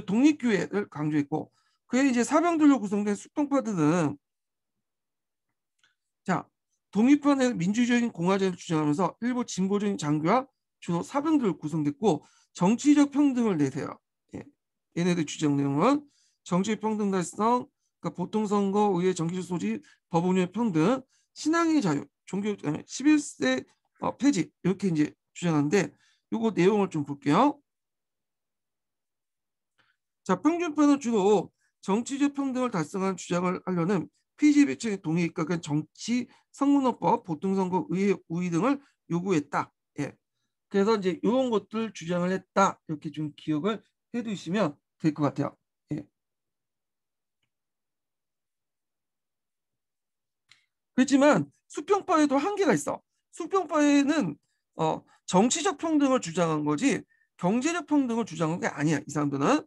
독립교회를 강조했고 그에 이제 사병들로 구성된 수평파들은 자 독립파는 민주적인 공화제를 주장하면서 일부 진보적인 장교와 주로 사병들로 구성됐고 정치적 평등을 내세요. 예. 얘네들 주장 내용은 정치 평등 달성, 그러니까 보통선거, 의회 정치적 소지, 법 운영의 평등, 신앙의 자유, 종교 11세 폐지 이렇게 이제 주장하는데 요거 내용을 좀 볼게요. 자, 평균파는 주로 정치적 평등을 달성한 주장을 하려는 피지 배치의 동의에 입각한 정치 성문헌법, 보통선거, 의회 우위 등을 요구했다. 예. 그래서 이제 이런 것들 주장을 했다. 이렇게 좀 기억을 해두시면 될 것 같아요. 예. 그렇지만 수평파에도 한계가 있어. 수평파에는 정치적 평등을 주장한 거지 경제적 평등을 주장한 게 아니야. 이 사람들은.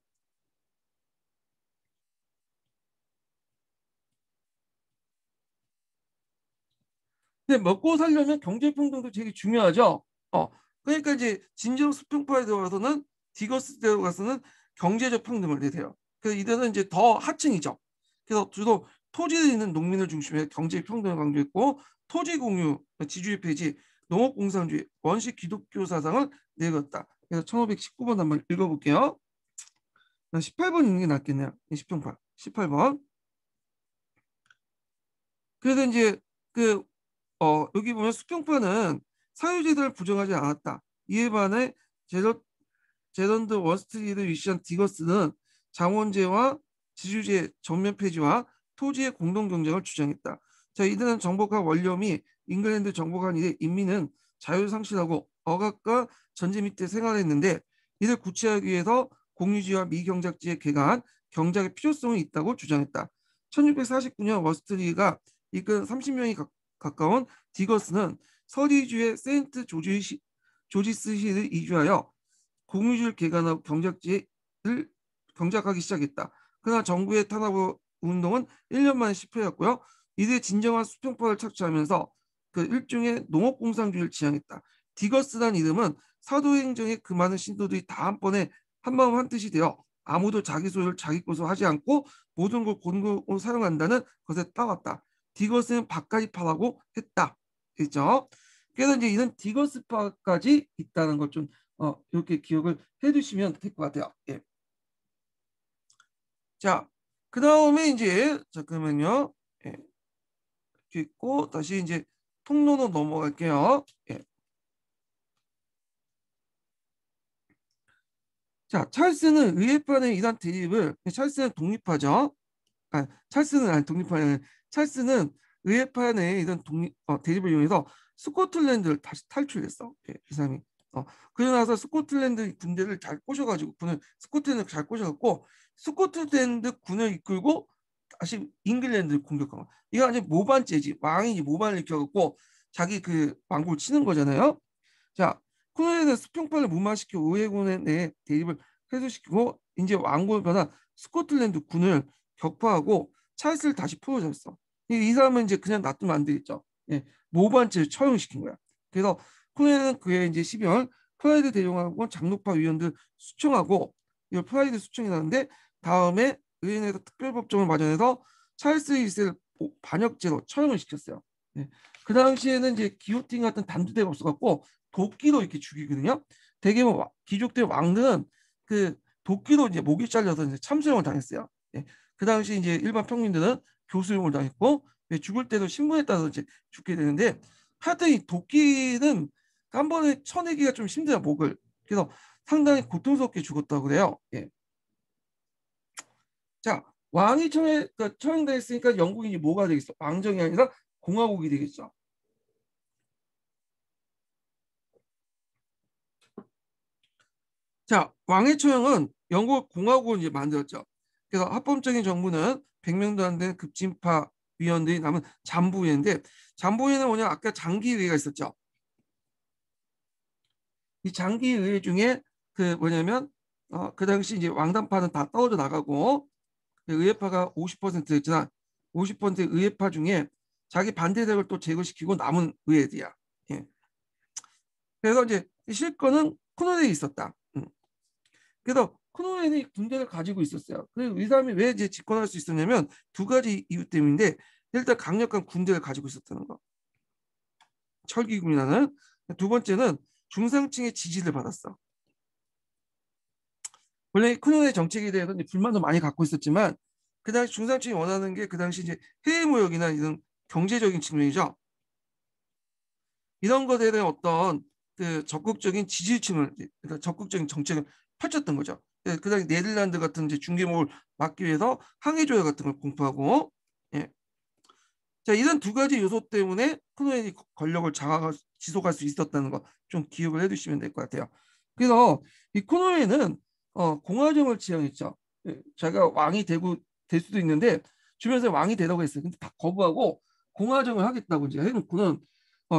근데 먹고 살려면 경제평등도 되게 중요하죠. 어, 그러니까 이제 진정 수평파에 들어가서는 디거스 들어가서는 경제적 평등을 내세요. 그래서 이들은 이제 더 하층이죠. 그래서 주로 토지에 있는 농민을 중심에 경제 평등을 강조했고 토지 공유, 지주의 폐지, 농업공산주의, 원시 기독교 사상을 내걸었다. 그래서 1519번 한번 읽어볼게요. 18번 읽는 게 낫겠네요. 20평파 18번. 그래서 이제 그 여기 보면 수평파는 사유제도를 부정하지 않았다. 이에 반해 제런, 제런드 월스트리트를 위시한 디거스는 장원제와 지주제 전면 폐지와 토지의 공동 경쟁을 주장했다. 자, 이들은 정복한 원념이 잉글랜드 정복한 이래 인민은 자유를 상실하고 억압과 전제 밑에 생활했는데 이를 구체하기 위해서 공유지와 미경작지에 개강한 경작의 필요성이 있다고 주장했다. 1649년 월스트리트가 이끈 30명이 가까운 디거스는 서리주의 세인트 조지스시를 이주하여 공유주를 개간하고 경작지를 경작하기 시작했다. 그러나 정부의 탄압 운동은 1년 만에 실패했고요. 이들의 진정한 수평파를 착취하면서 그 일종의 농업공산주의를 지향했다. 디거스란 이름은 사도행정의 그 많은 신도들이 다 한 번에 한마음 한뜻이 되어 아무도 자기 소유를 자기 것으로 하지 않고 모든 걸 공공으로 사용한다는 것에 따랐다. 디거스는 바까지 파라고 했다. 그렇죠? 그래서 이제 이런 디거스파까지 있다는 걸 좀 이렇게 기억을 해두시면 될 것 같아요. 예. 자, 그 다음에 이제 잠깐만요. 예. 이렇게 있고 다시 이제 통로로 넘어갈게요. 예. 자, 찰스는 의회판의 이단 대립을 찰스는 독립하죠. 찰스는 아니 독립하는 찰스는 의회판의 이런 대립을 이용해서 스코틀랜드를 다시 탈출했어. 예, 이 사람이. 그러고 나서 스코틀랜드 군대를 잘 꼬셔가지고 군을 스코틀랜드 잘 꼬셔갖고 스코틀랜드 군을 이끌고 다시 잉글랜드를 공격한 거야. 이거 아니 모반죄지. 왕이 모반을 일으켜갖고 자기 그 왕국을 치는 거잖아요. 자, 코노에는 수평판을 무마시키고 의회군의 내 대립을 해소시키고 이제 왕국을 변한 스코틀랜드 군을 격파하고 찰스를 다시 풀어줬어. 이 사람은 이제 그냥 놔두면 안 되겠죠. 예, 모반죄를 처형시킨 거야. 그래서 코노에는 그해 이제 12월 프라이드 대용하고 장로파 위원들 수청하고 이 프라이드 수청이 나는데 다음에 의회에서 특별법정을 마련해서 찰스 1세를 반역죄로 처형을 시켰어요. 예. 그 당시에는 이제 기요틴 같은 단두대가 없어갖고 도끼로 이렇게 죽이거든요. 대개는 귀족들 왕들은 그 도끼로 이제 목이 잘려서 이제 참수형을 당했어요. 예. 그 당시 이제 일반 평민들은 교수형을 당했고 죽을 때도 신분에 따라서 이제 죽게 되는데 하여튼 이 도끼는 한 번에 쳐내기가 좀 힘들어 목을. 그래서 상당히 고통스럽게 죽었다고 그래요. 예. 자, 왕이 처형됐으니까 영국이 뭐가 되겠어? 왕정이 아니라 공화국이 되겠죠. 자, 왕의 처형은 영국 공화국을 이제 만들었죠. 그래서 합법적인 정부는 100명도 안 되는 급진파 위원들이 남은 잠부위인데 잠부위는 뭐냐? 아까 장기의회가 있었죠. 이 장기의회 중에 그 뭐냐면 그 당시 이제 왕단파는 다 떨어져 나가고 의회파가 50%였잖아. 50% 의회파 중에 자기 반대력을 또 제거시키고 남은 의회들이야. 예. 그래서 이제 실권은 코노네에 있었다. 그래서 코노넨이 군대를 가지고 있었어요. 그리고 이 사람이 왜 이제 집권할 수 있었냐면 두 가지 이유 때문인데 일단 강력한 군대를 가지고 있었다는 거. 철기군이라는. 두 번째는 중상층의 지지를 받았어. 원래 코노넨의 정책에 대해서 이제 불만도 많이 갖고 있었지만 그 당시 중상층이 원하는 게 그 당시 이제 해외 무역이나 이런 경제적인 측면이죠. 이런 것에 대한 어떤 그 적극적인 지지층을 그러니까 적극적인 정책을 펼쳤던 거죠. 그 당시 네덜란드 같은 이제 중개목을 막기 위해서 항해 조약 같은 걸 공포하고 예. 자 이런 두 가지 요소 때문에 크노엔이 권력을 지속할 수 있었다는 거 좀 기억을 해두시면 될 것 같아요. 그래서 이 코노엔은 공화정을 지향했죠. 예, 자기가 왕이 될 수도 있는데 주변에서 왕이 되라고 했어요. 근데 다 거부하고 공화정을 하겠다고 이제 해놓고는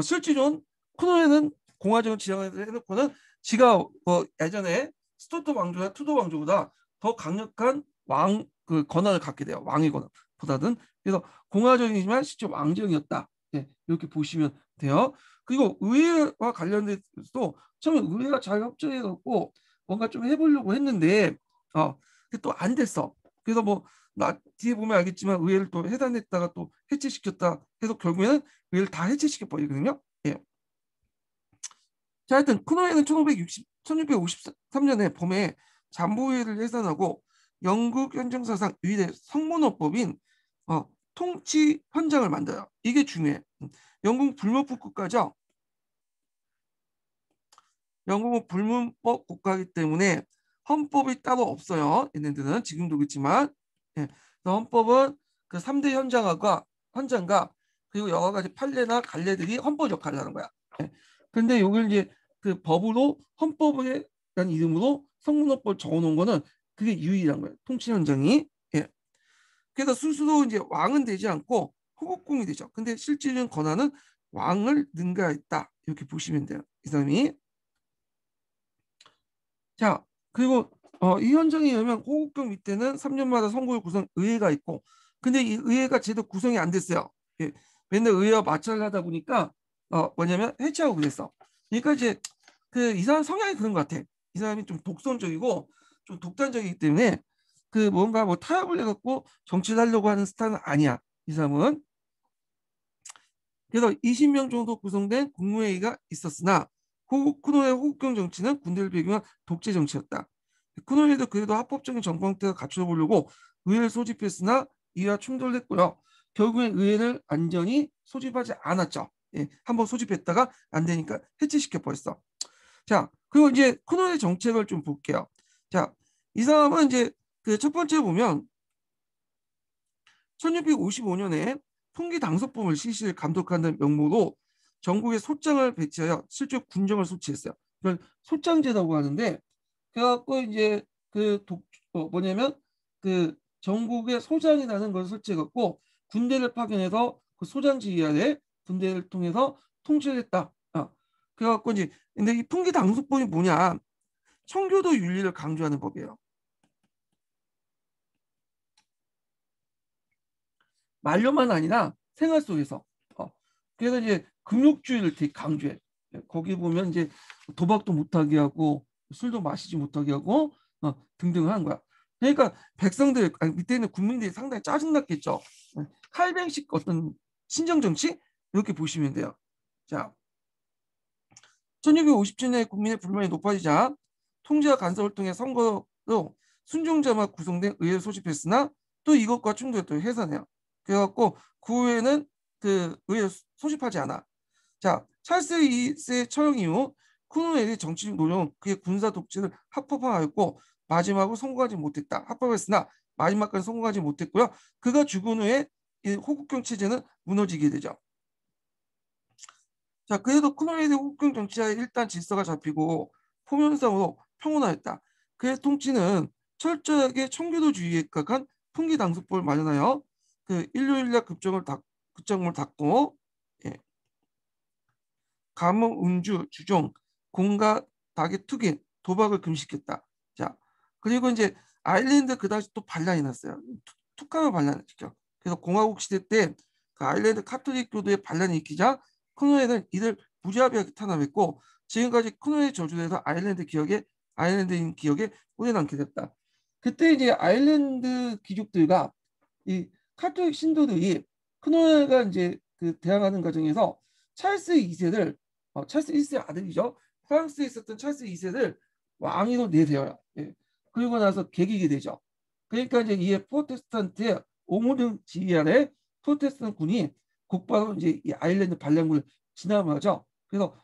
실질적으로 코노엔은 공화정을 지향해놓고는 지가 예전에 스투트 왕조나 투도 왕조보다 더 강력한 왕 그 권한을 갖게 돼요. 왕의 권한보다는. 그래서 공화정이지만 실제 왕정이었다. 네, 이렇게 보시면 돼요. 그리고 의회와 관련돼서도 처음에 의회가 잘 협조해갖고 뭔가 좀 해보려고 했는데 또 안 됐어. 그래서 뭐 나 뒤에 보면 알겠지만 의회를 또 해산했다가 또 해체시켰다 해서 결국에는 의회를 다 해체시켜 버리거든요. 예. 자, 하여튼 크노에는 1653년에 봄에 잠부회를 해산하고 영국 현정사상 유일의 성문어법인 통치 현장을 만들어요. 이게 중요해. 영국 불문법 국가죠. 영국은 불문법 국가이기 때문에 헌법이 따로 없어요. 얘네들은 지금도 그렇지만 예. 헌법은 그 3대 현장과 그리고 여러 가지 판례나 관례들이 헌법 역할을 하는 거야. 예. 근데 이걸 이제 그 법으로 헌법에 대한 이름으로 성문헌법 적어놓은 거는 그게 유일한 거예요. 통치 현장이. 예. 그래서 스스로 이제 왕은 되지 않고 후국공이 되죠. 근데 실질적인 권한은 왕을 능가했다. 이렇게 보시면 돼요. 이 사람이. 자, 그리고 이 현장에 의하면 호국경 밑에는 3년마다 선거를 구성 의회가 있고, 근데 이 의회가 제대로 구성이 안 됐어요. 예, 맨날 의회와 마찰을 하다 보니까 뭐냐면 해체하고 그랬어. 그러니까 이제 그 이 사람 성향이 그런 것 같아. 이 사람이 좀 독선적이고 좀 독단적이기 때문에 그 뭔가 뭐 타협을 해갖고 정치를 하려고 하는 스타일은 아니야. 이 사람은. 그래서 20명 정도 구성된 국무회의가 있었으나 쿠노의 호국경 정치는 군대를 배경한 독재 정치였다. 쿠노에도 그래도 합법적인 정권 형태가 갖춰보려고 의회를 소집했으나 이와 충돌했고요. 결국엔 의회를 완전히 소집하지 않았죠. 예, 한번 소집했다가 안 되니까 해체시켜 버렸어. 자, 그리고 이제 쿠노의 정책을 좀 볼게요. 자, 이 사람은 이제 그 첫 번째 보면 1655년에 풍기 당서법을 실시를 감독하는 명목으로 전국에 소장을 배치하여 실제 군정을 소치했어요. 이걸 소장제라고 하는데 그래갖고 이제 뭐냐면 그 전국에 소장이라는 걸 설치해갖고 군대를 파견해서 그 소장 지휘 아래 군대를 통해서 통치를 했다. 그래갖고 이제 근데 이 풍기 당서법이 뭐냐? 청교도 윤리를 강조하는 법이에요. 말로만 아니라 생활 속에서. 그래서 이제 금욕주의를 되게 강조해. 거기 보면 이제 도박도 못하게 하고 술도 마시지 못하게 하고 등등 한 거야. 그러니까 백성들 밑에 있는 국민들이 상당히 짜증났겠죠. 칼뱅식 어떤 신정 정치 이렇게 보시면 돼요. 자, 1657년에 국민의 불만이 높아지자 통제와 간섭을 통해 선거로 순종자만 구성된 의회를 소집했으나 또 이것과 충돌했던 해산해요. 그래갖고 그 후에는 그 의회를 소집하지 않아. 자, 찰스 2세 처형 이후 크롬웰의 정치적 노력은 그의 군사 독재를 합법화하였고 마지막으로 성공하지 못했다. 합법했으나 마지막까지 성공하지 못했고요. 그가 죽은 후에 이 호국경 체제는 무너지게 되죠. 자, 그래도 크롬웰의 호국경 정치하에 일단 질서가 잡히고 포면상으로 평온화했다. 그의 통치는 철저하게 청교도주의에 각한 풍기당속법을 마련하여 그 일요일날 급정을 닫고 예. 가뭄, 음주, 주종, 공가, 닭의 투기, 도박을 금지시켰다. 자, 그리고 이제 아일랜드 그 당시 또 반란이 났어요. 툭하면 반란이죠. 그래서 공화국 시대 때 그 아일랜드 카톨릭 교도의 반란이 일으키자 코노에는 이들 무자비하게 탄압했고 지금까지 코노의 저주에서 아일랜드인 기억에 오래 남게 됐다. 그때 이제 아일랜드 귀족들과 이 카톨릭 신도들이 크노에가 이제 그 대항하는 과정에서 찰스 2세를 찰스 1세 아들이죠. 프랑스에 있었던 찰스 2세를 왕위로 내세워요. 예. 그리고 나서 개기게 되죠. 그러니까 이제 이에 프로테스탄트의 오모등 지휘 아래 프로테스탄트 군이 곧바로 이제 이 아일랜드 반란군을 진압하죠. 그래서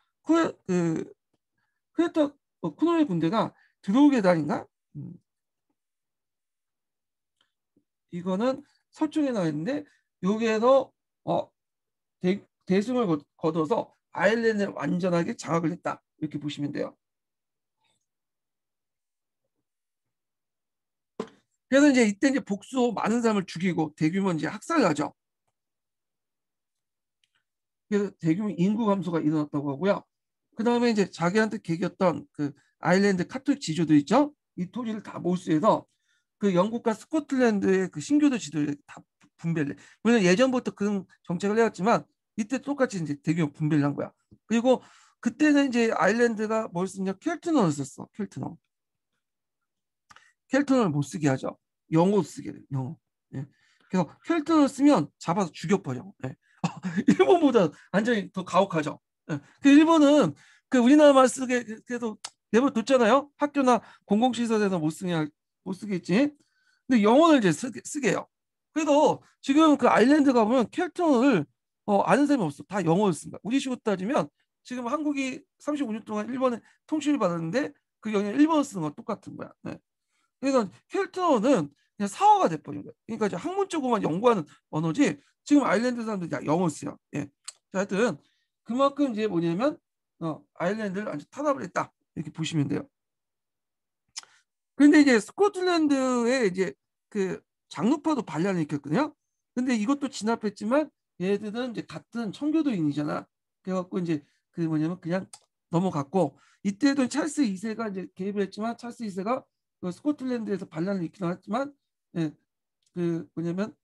크레터 쿠노의 군대가 들어오게 다닌가? 이거는 서쪽에 나와 있는데 여기에서 대승을 거둬서 아일랜드를 완전하게 장악을 했다. 이렇게 보시면 돼요. 그래서 이제 이때 이제 복수 많은 사람을 죽이고 대규모 이제 학살을 하죠. 그래서 대규모 인구 감소가 일어났다고 하고요. 그 다음에 이제 자기한테 계겼던 그 아일랜드 카톨릭 지주들 있죠. 이 토지를 다 몰수해서 그 영국과 스코틀랜드의 그 신교도 지도를 다 분배를 해. 물론 예전부터 그런 정책을 해왔지만 이때 똑같이 이제 대규모 분배를 한 거야. 그리고 그때는 이제 아일랜드가 뭘 쓰냐 켈트넌을 썼어. 켈트넌을 못 쓰게 하죠. 영어 쓰게 돼. 영어. 예. 그래서 켈트넌을 쓰면 잡아서 죽여버려. 예. 일본보다 완전히 더 가혹하죠. 예. 그 일본은 그 우리나라 말 쓰게 그래도 내버려뒀잖아요. 학교나 공공시설에서 못 쓰겠지. 근데 영어를 이제 쓰게 해요. 그래도 지금 그 아일랜드 가보면 켈트널을 아는 사람이 없어. 다 영어를 쓴다. 우리식으로 따지면 지금 한국이 35년 동안 일본에 통치를 받았는데 그 영역 일본어 쓰는 건 똑같은 거야. 네. 그래서 켈트널은 그냥 사화가 돼버린 거야. 그러니까 이제 학문적으로만 연구하는 언어지 지금 아일랜드 사람들이 다 영어 써요. 예. 자, 하여튼 그만큼 이제 뭐냐면 아일랜드를 아주 탄압을 했다. 이렇게 보시면 돼요. 그런데 이제 스코틀랜드에 이제 그 장로파도 반란을 일으켰거든요. 근데 이것도 진압했지만 얘들은 이제 같은 청교도인이잖아. 그래갖고 이제 그 뭐냐면 그냥 넘어갔고 이때도 찰스 2세가 이제 개입을 했지만 찰스 2세가 그 스코틀랜드에서 반란을 일으키긴 했지만 예, 그 뭐냐면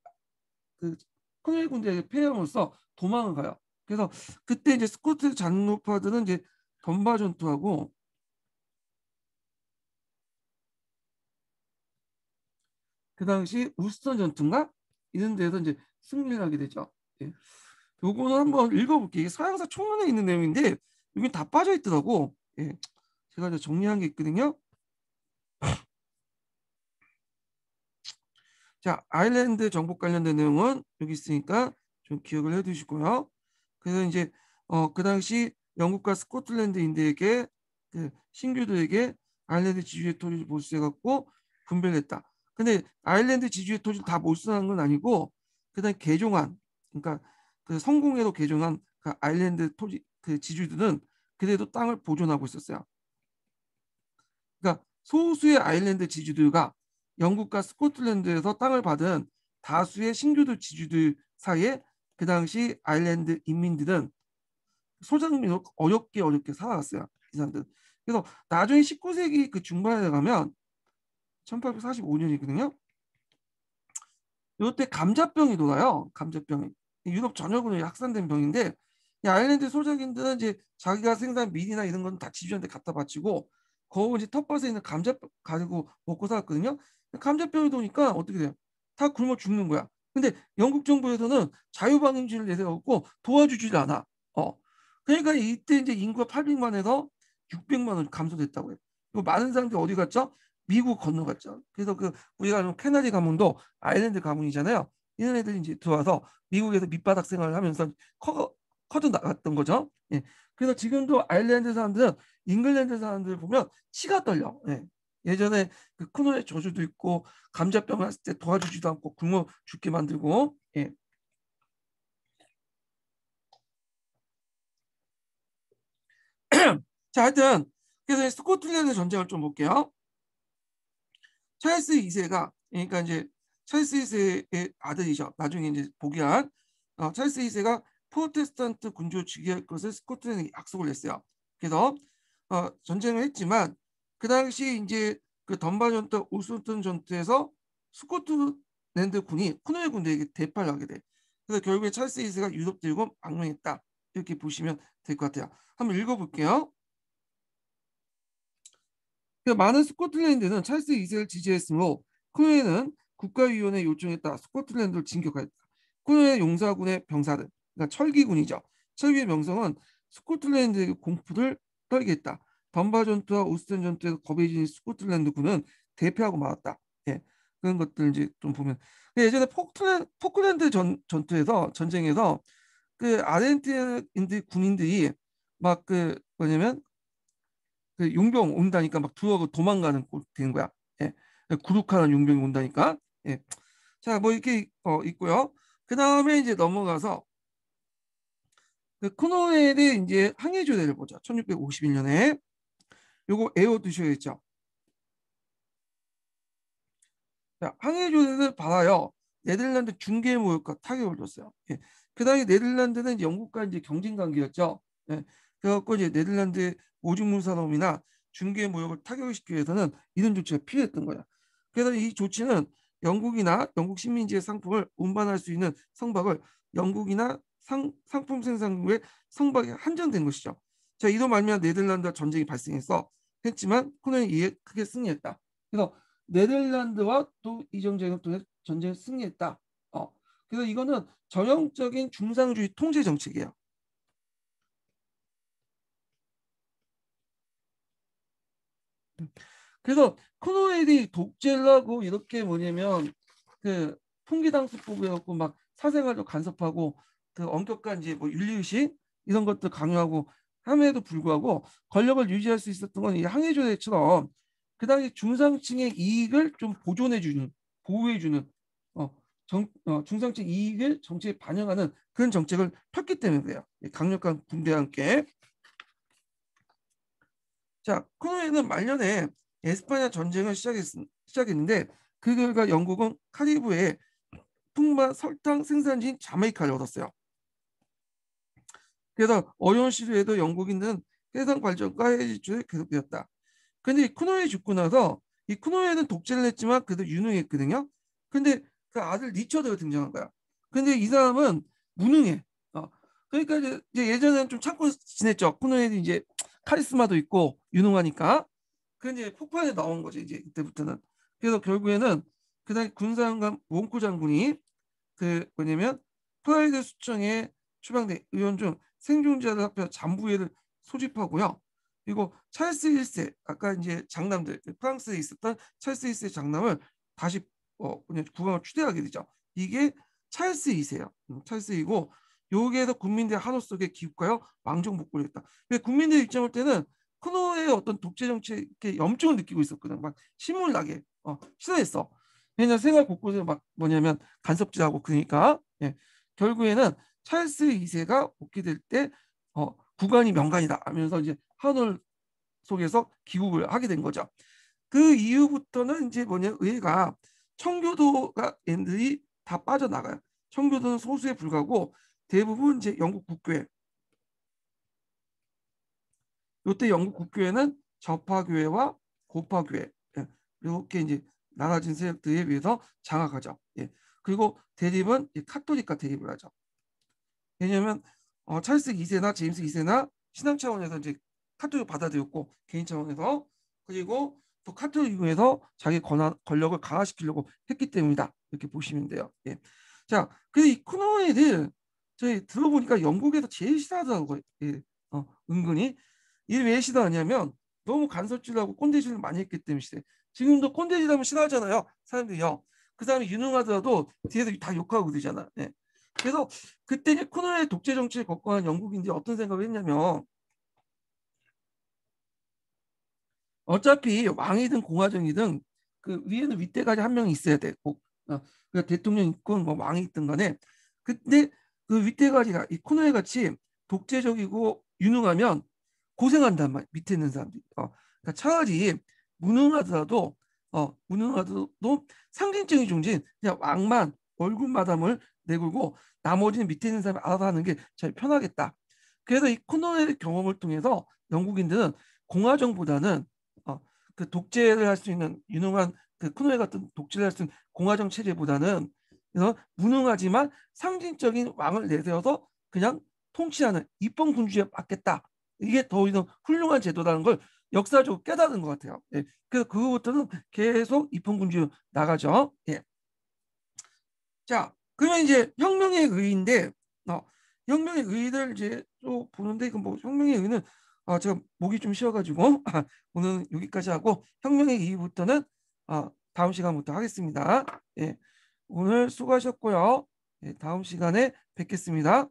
그 코넬 군대에게 패함으로써 도망을 가요. 그래서 그때 이제 스코트 장로파들은 이제 던바 전투하고 그 당시 우스턴 전투인가 이런 데서 이제 승리를 하게 되죠. 예. 요거는 한번 읽어볼게요. 이게 서양사 총론에 있는 내용인데 여기 다 빠져 있더라고. 예. 제가 이제 정리한 게 있거든요. 자, 아일랜드 정복 관련된 내용은 여기 있으니까 좀 기억을 해두시고요. 그래서 이제 그 당시 영국과 스코틀랜드인들에게 그 신교도에게 아일랜드 지주의 토지를 몰수해갖고 분배를 했다. 근데 아일랜드 지주의 토지를 다 몰수한 건 아니고 그다음 개종한 그러니까 그 성공회로 개종한 그 아일랜드 토지 그 지주들은 그래도 땅을 보존하고 있었어요. 그러니까 소수의 아일랜드 지주들과 영국과 스코틀랜드에서 땅을 받은 다수의 신교도 지주들 사이에 그 당시 아일랜드 인민들은 소장민으로 어렵게 살아갔어요. 이 사람들. 그래서 나중에 19세기 그 중반에 가면 1845년이거든요. 이때 감자병이 돌아요. 감자병이. 유럽 전역으로 확산된 병인데 이 아일랜드 소작인들은 이제 자기가 생산한 밀이나 이런 건 다 지주한테 갖다 바치고 거기 이제 텃밭에 있는 감자 가지고 먹고 살았거든요. 감자병이 도니까 어떻게 돼요? 다 굶어 죽는 거야. 근데 영국 정부에서는 자유방임주의를 내세웠고 도와주질 않아. 그러니까 이때 이제 인구가 800만에서 600만으로 감소됐다고 해요. 그리고 많은 사람들이 어디 갔죠? 미국 건너갔죠. 그래서 그 우리가 아는 캐나디 가문도 아일랜드 가문이잖아요. 이런 애들이 이제 들어와서 미국에서 밑바닥 생활을 하면서 커져 나갔던 거죠. 예. 그래서 지금도 아일랜드 사람들은 잉글랜드 사람들 보면 치가 떨려. 예. 예전에 그 크노의 저주도 있고 감자병 왔을 때 도와주지도 않고 굶어 죽게 만들고. 예. 자, 하여튼 그래서 스코틀랜드 전쟁을 좀 볼게요. 찰스 2세가 그러니까 이제 찰스 2세의 아들이죠. 나중에 이제 복위한 찰스 2세가 프로테스탄트 군주를 즉위할 것을 스코틀랜드에 약속을 했어요. 그래서 전쟁을 했지만 그 당시 이제 그 던바 전투, 울스턴 전투에서 스코틀랜드 군이 쿠노의 군대에게 대파를 하게 돼. 그래서 결국에 찰스 2세가 유럽 대륙을 망명했다. 이렇게 보시면 될 것 같아요. 한번 읽어볼게요. 많은 스코틀랜드는 찰스 2세를 지지했으므로 쿠노에는 국가위원회 요청에 따라 스코틀랜드를 진격하였다. 쿠노의 용사군의 병사들, 그러니까 철기군이죠. 철기의 명성은 스코틀랜드의 공포를 떨게 했다. 던바 전투와 오스턴 전투에서 겁에 진 스코틀랜드군은 대패하고 말았다. 예, 그런 것들 이제 좀 보면 예전에 포클랜드 전투에서 전쟁에서 그 아르헨티나 군인들이 막 그 뭐냐면 그 용병 온다니까 막 두어고 도망가는 꼴 되는 거야. 예. 구룩하는 용병이 온다니까. 예. 자, 뭐 이렇게 있고요. 그 다음에 이제 넘어가서 그 크노웰의 이제 항해조례를 보자. 1651년에 요거 에워 두셔야죠. 자, 항해조례를 받아요. 네덜란드 중개 무역과 타격을 줬어요. 예. 그 다음에 네덜란드는 이제 영국과 이제 경쟁 관계였죠. 예. 그래갖고 이제 네덜란드 오직물 산업이나 중개 무역을 타격시키기 위해서는 이런 조치가 필요했던 거야. 그래서 이 조치는 영국이나 영국 식민지의 상품을 운반할 수 있는 성박을 영국이나 상품 생산국의 성박에 한정된 것이죠. 자, 이로 말미암아 네덜란드와 전쟁이 발생했어. 했지만 코넨이 이에 크게 승리했다. 그래서 네덜란드와 또 이 전쟁을 통해 전쟁에 승리했다. 그래서 이거는 전형적인 중상주의 통제 정책이에요. 그래서 크로웰이 독재를 하고 이렇게 뭐냐면 그 풍기당 수법을 해갖고 막 사생활도 간섭하고 그 엄격한 이제 뭐 윤리의식 이런 것들 강요하고 함에도 불구하고 권력을 유지할 수 있었던 건 이 항해조례처럼 그 당시 중상층의 이익을 좀 보존해주는 보호해주는 중상층 이익을 정치에 반영하는 그런 정책을 폈기 때문에 그래요. 강력한 군대와 함께. 자, 코노에는 말년에 에스파냐 전쟁을 시작했는데 그 결과 영국은 카리브해의 풍부한 설탕 생산지인 자메이카를 얻었어요. 그래서 어려운 시류에도 영국인은 해상 발전과 해외 진출에 계속되었다. 근데 쿠노에 죽고 나서 이 쿠노에는 독재를 했지만 그래도 유능했거든요. 근데 그 아들 리처드가 등장한 거야. 근데 이 사람은 무능해. 그러니까 이제 예전에는 좀 참고 지냈죠. 쿠노에는 이제 카리스마도 있고 유능하니까. 그 이제 폭발에 나온 거죠. 이제 이때부터는. 그래서 결국에는 그다음 군사장관 몽코 장군이 그 뭐냐면 프라이드 수청에 추방된 의원 중 생존자를 합해 잠부회를 소집하고요. 그리고 찰스 1세 아까 이제 장남들 프랑스에 있었던 찰스 1세 장남을 다시 그냥 국왕을 추대하게 되죠. 이게 찰스 2세예요. 찰스 2고 여기에서 국민들의 한호 속에 기웃하여 왕정 복구를 했다. 국민들 입장 볼 때는 쿠노의 어떤 독재 정책에 염증을 느끼고 있었거든. 막 신물나게 싫어했어. 왜냐면 생활 곳곳에 막 뭐냐면 간섭질하고 그러니까 결국에는 찰스 2세가 복귀될 때 국왕이 명간이다 하면서 이제 한올 속에서 귀국을 하게 된 거죠. 그 이후부터는 이제 의회가 청교도가 애들이 다 빠져나가요. 청교도는 소수에 불과하고 대부분 이제 영국 국교회. 이때 영국 국교회는 저파교회와 고파교회 이렇게 이제 나눠진 세력들에 의해서 장악하죠. 그리고 대립은 카톨릭과 대립을 하죠. 왜냐하면 찰스 2세나 제임스 2세나 신앙 차원에서 이제 카톨릭을 받아들였고 개인 차원에서 그리고 또 카톨릭에서 자기 권력을 강화시키려고 했기 때문이다. 이렇게 보시면 돼요. 자, 그래서 이 쿠노이를 저희 들어보니까 영국에서 제일 싫어하더라고요. 은근히. 이 왜 싫어하냐면 너무 간섭질하고 꼰대질을 많이 했기 때문에 싫어요. 지금도 꼰대질하면 싫어하잖아요. 사람들이요. 그 사람이 유능하더라도 뒤에서 다 욕하고 그러잖아. 그래서 그때 이제 쿠노의 독재 정치를 걱정한 영국인들이 어떤 생각을 했냐면 어차피 왕이든 공화정이든 그 위에는 윗대가리 한 명 있어야 돼. 꼭 그 대통령 있건 뭐 왕이 있든 간에. 근데 그 윗대가리가 이 쿠노에 같이 독재적이고 유능하면 고생한단 말이야. 밑에 있는 사람들이. 그러니까 차라리 무능하더라도 상징적인 존재인 그냥 왕만 얼굴 마담을 내걸고 나머지는 밑에 있는 사람이 알아서 하는 게 잘 편하겠다. 그래서 이 쿠노의 경험을 통해서 영국인들은 공화정보다는 그 독재를 할 수 있는 유능한 그 쿠노에 같은 독재를 할 수 있는 공화정 체제보다는 그래서 무능하지만 상징적인 왕을 내세워서 그냥 통치하는 입법 군주에 맞겠다. 이게 더 이상 훌륭한 제도라는 걸 역사적으로 깨달은 것 같아요. 그래서 그거부터는 계속 입법 군주 나가죠. 자, 그러면 이제 혁명의 의의인데 혁명의 의의를 이제 또 보는데 그 뭐 혁명의 의의는 제가 목이 좀 쉬어가지고 오늘 여기까지 하고 혁명의 의의부터는 다음 시간부터 하겠습니다. 오늘 수고하셨고요. 다음 시간에 뵙겠습니다.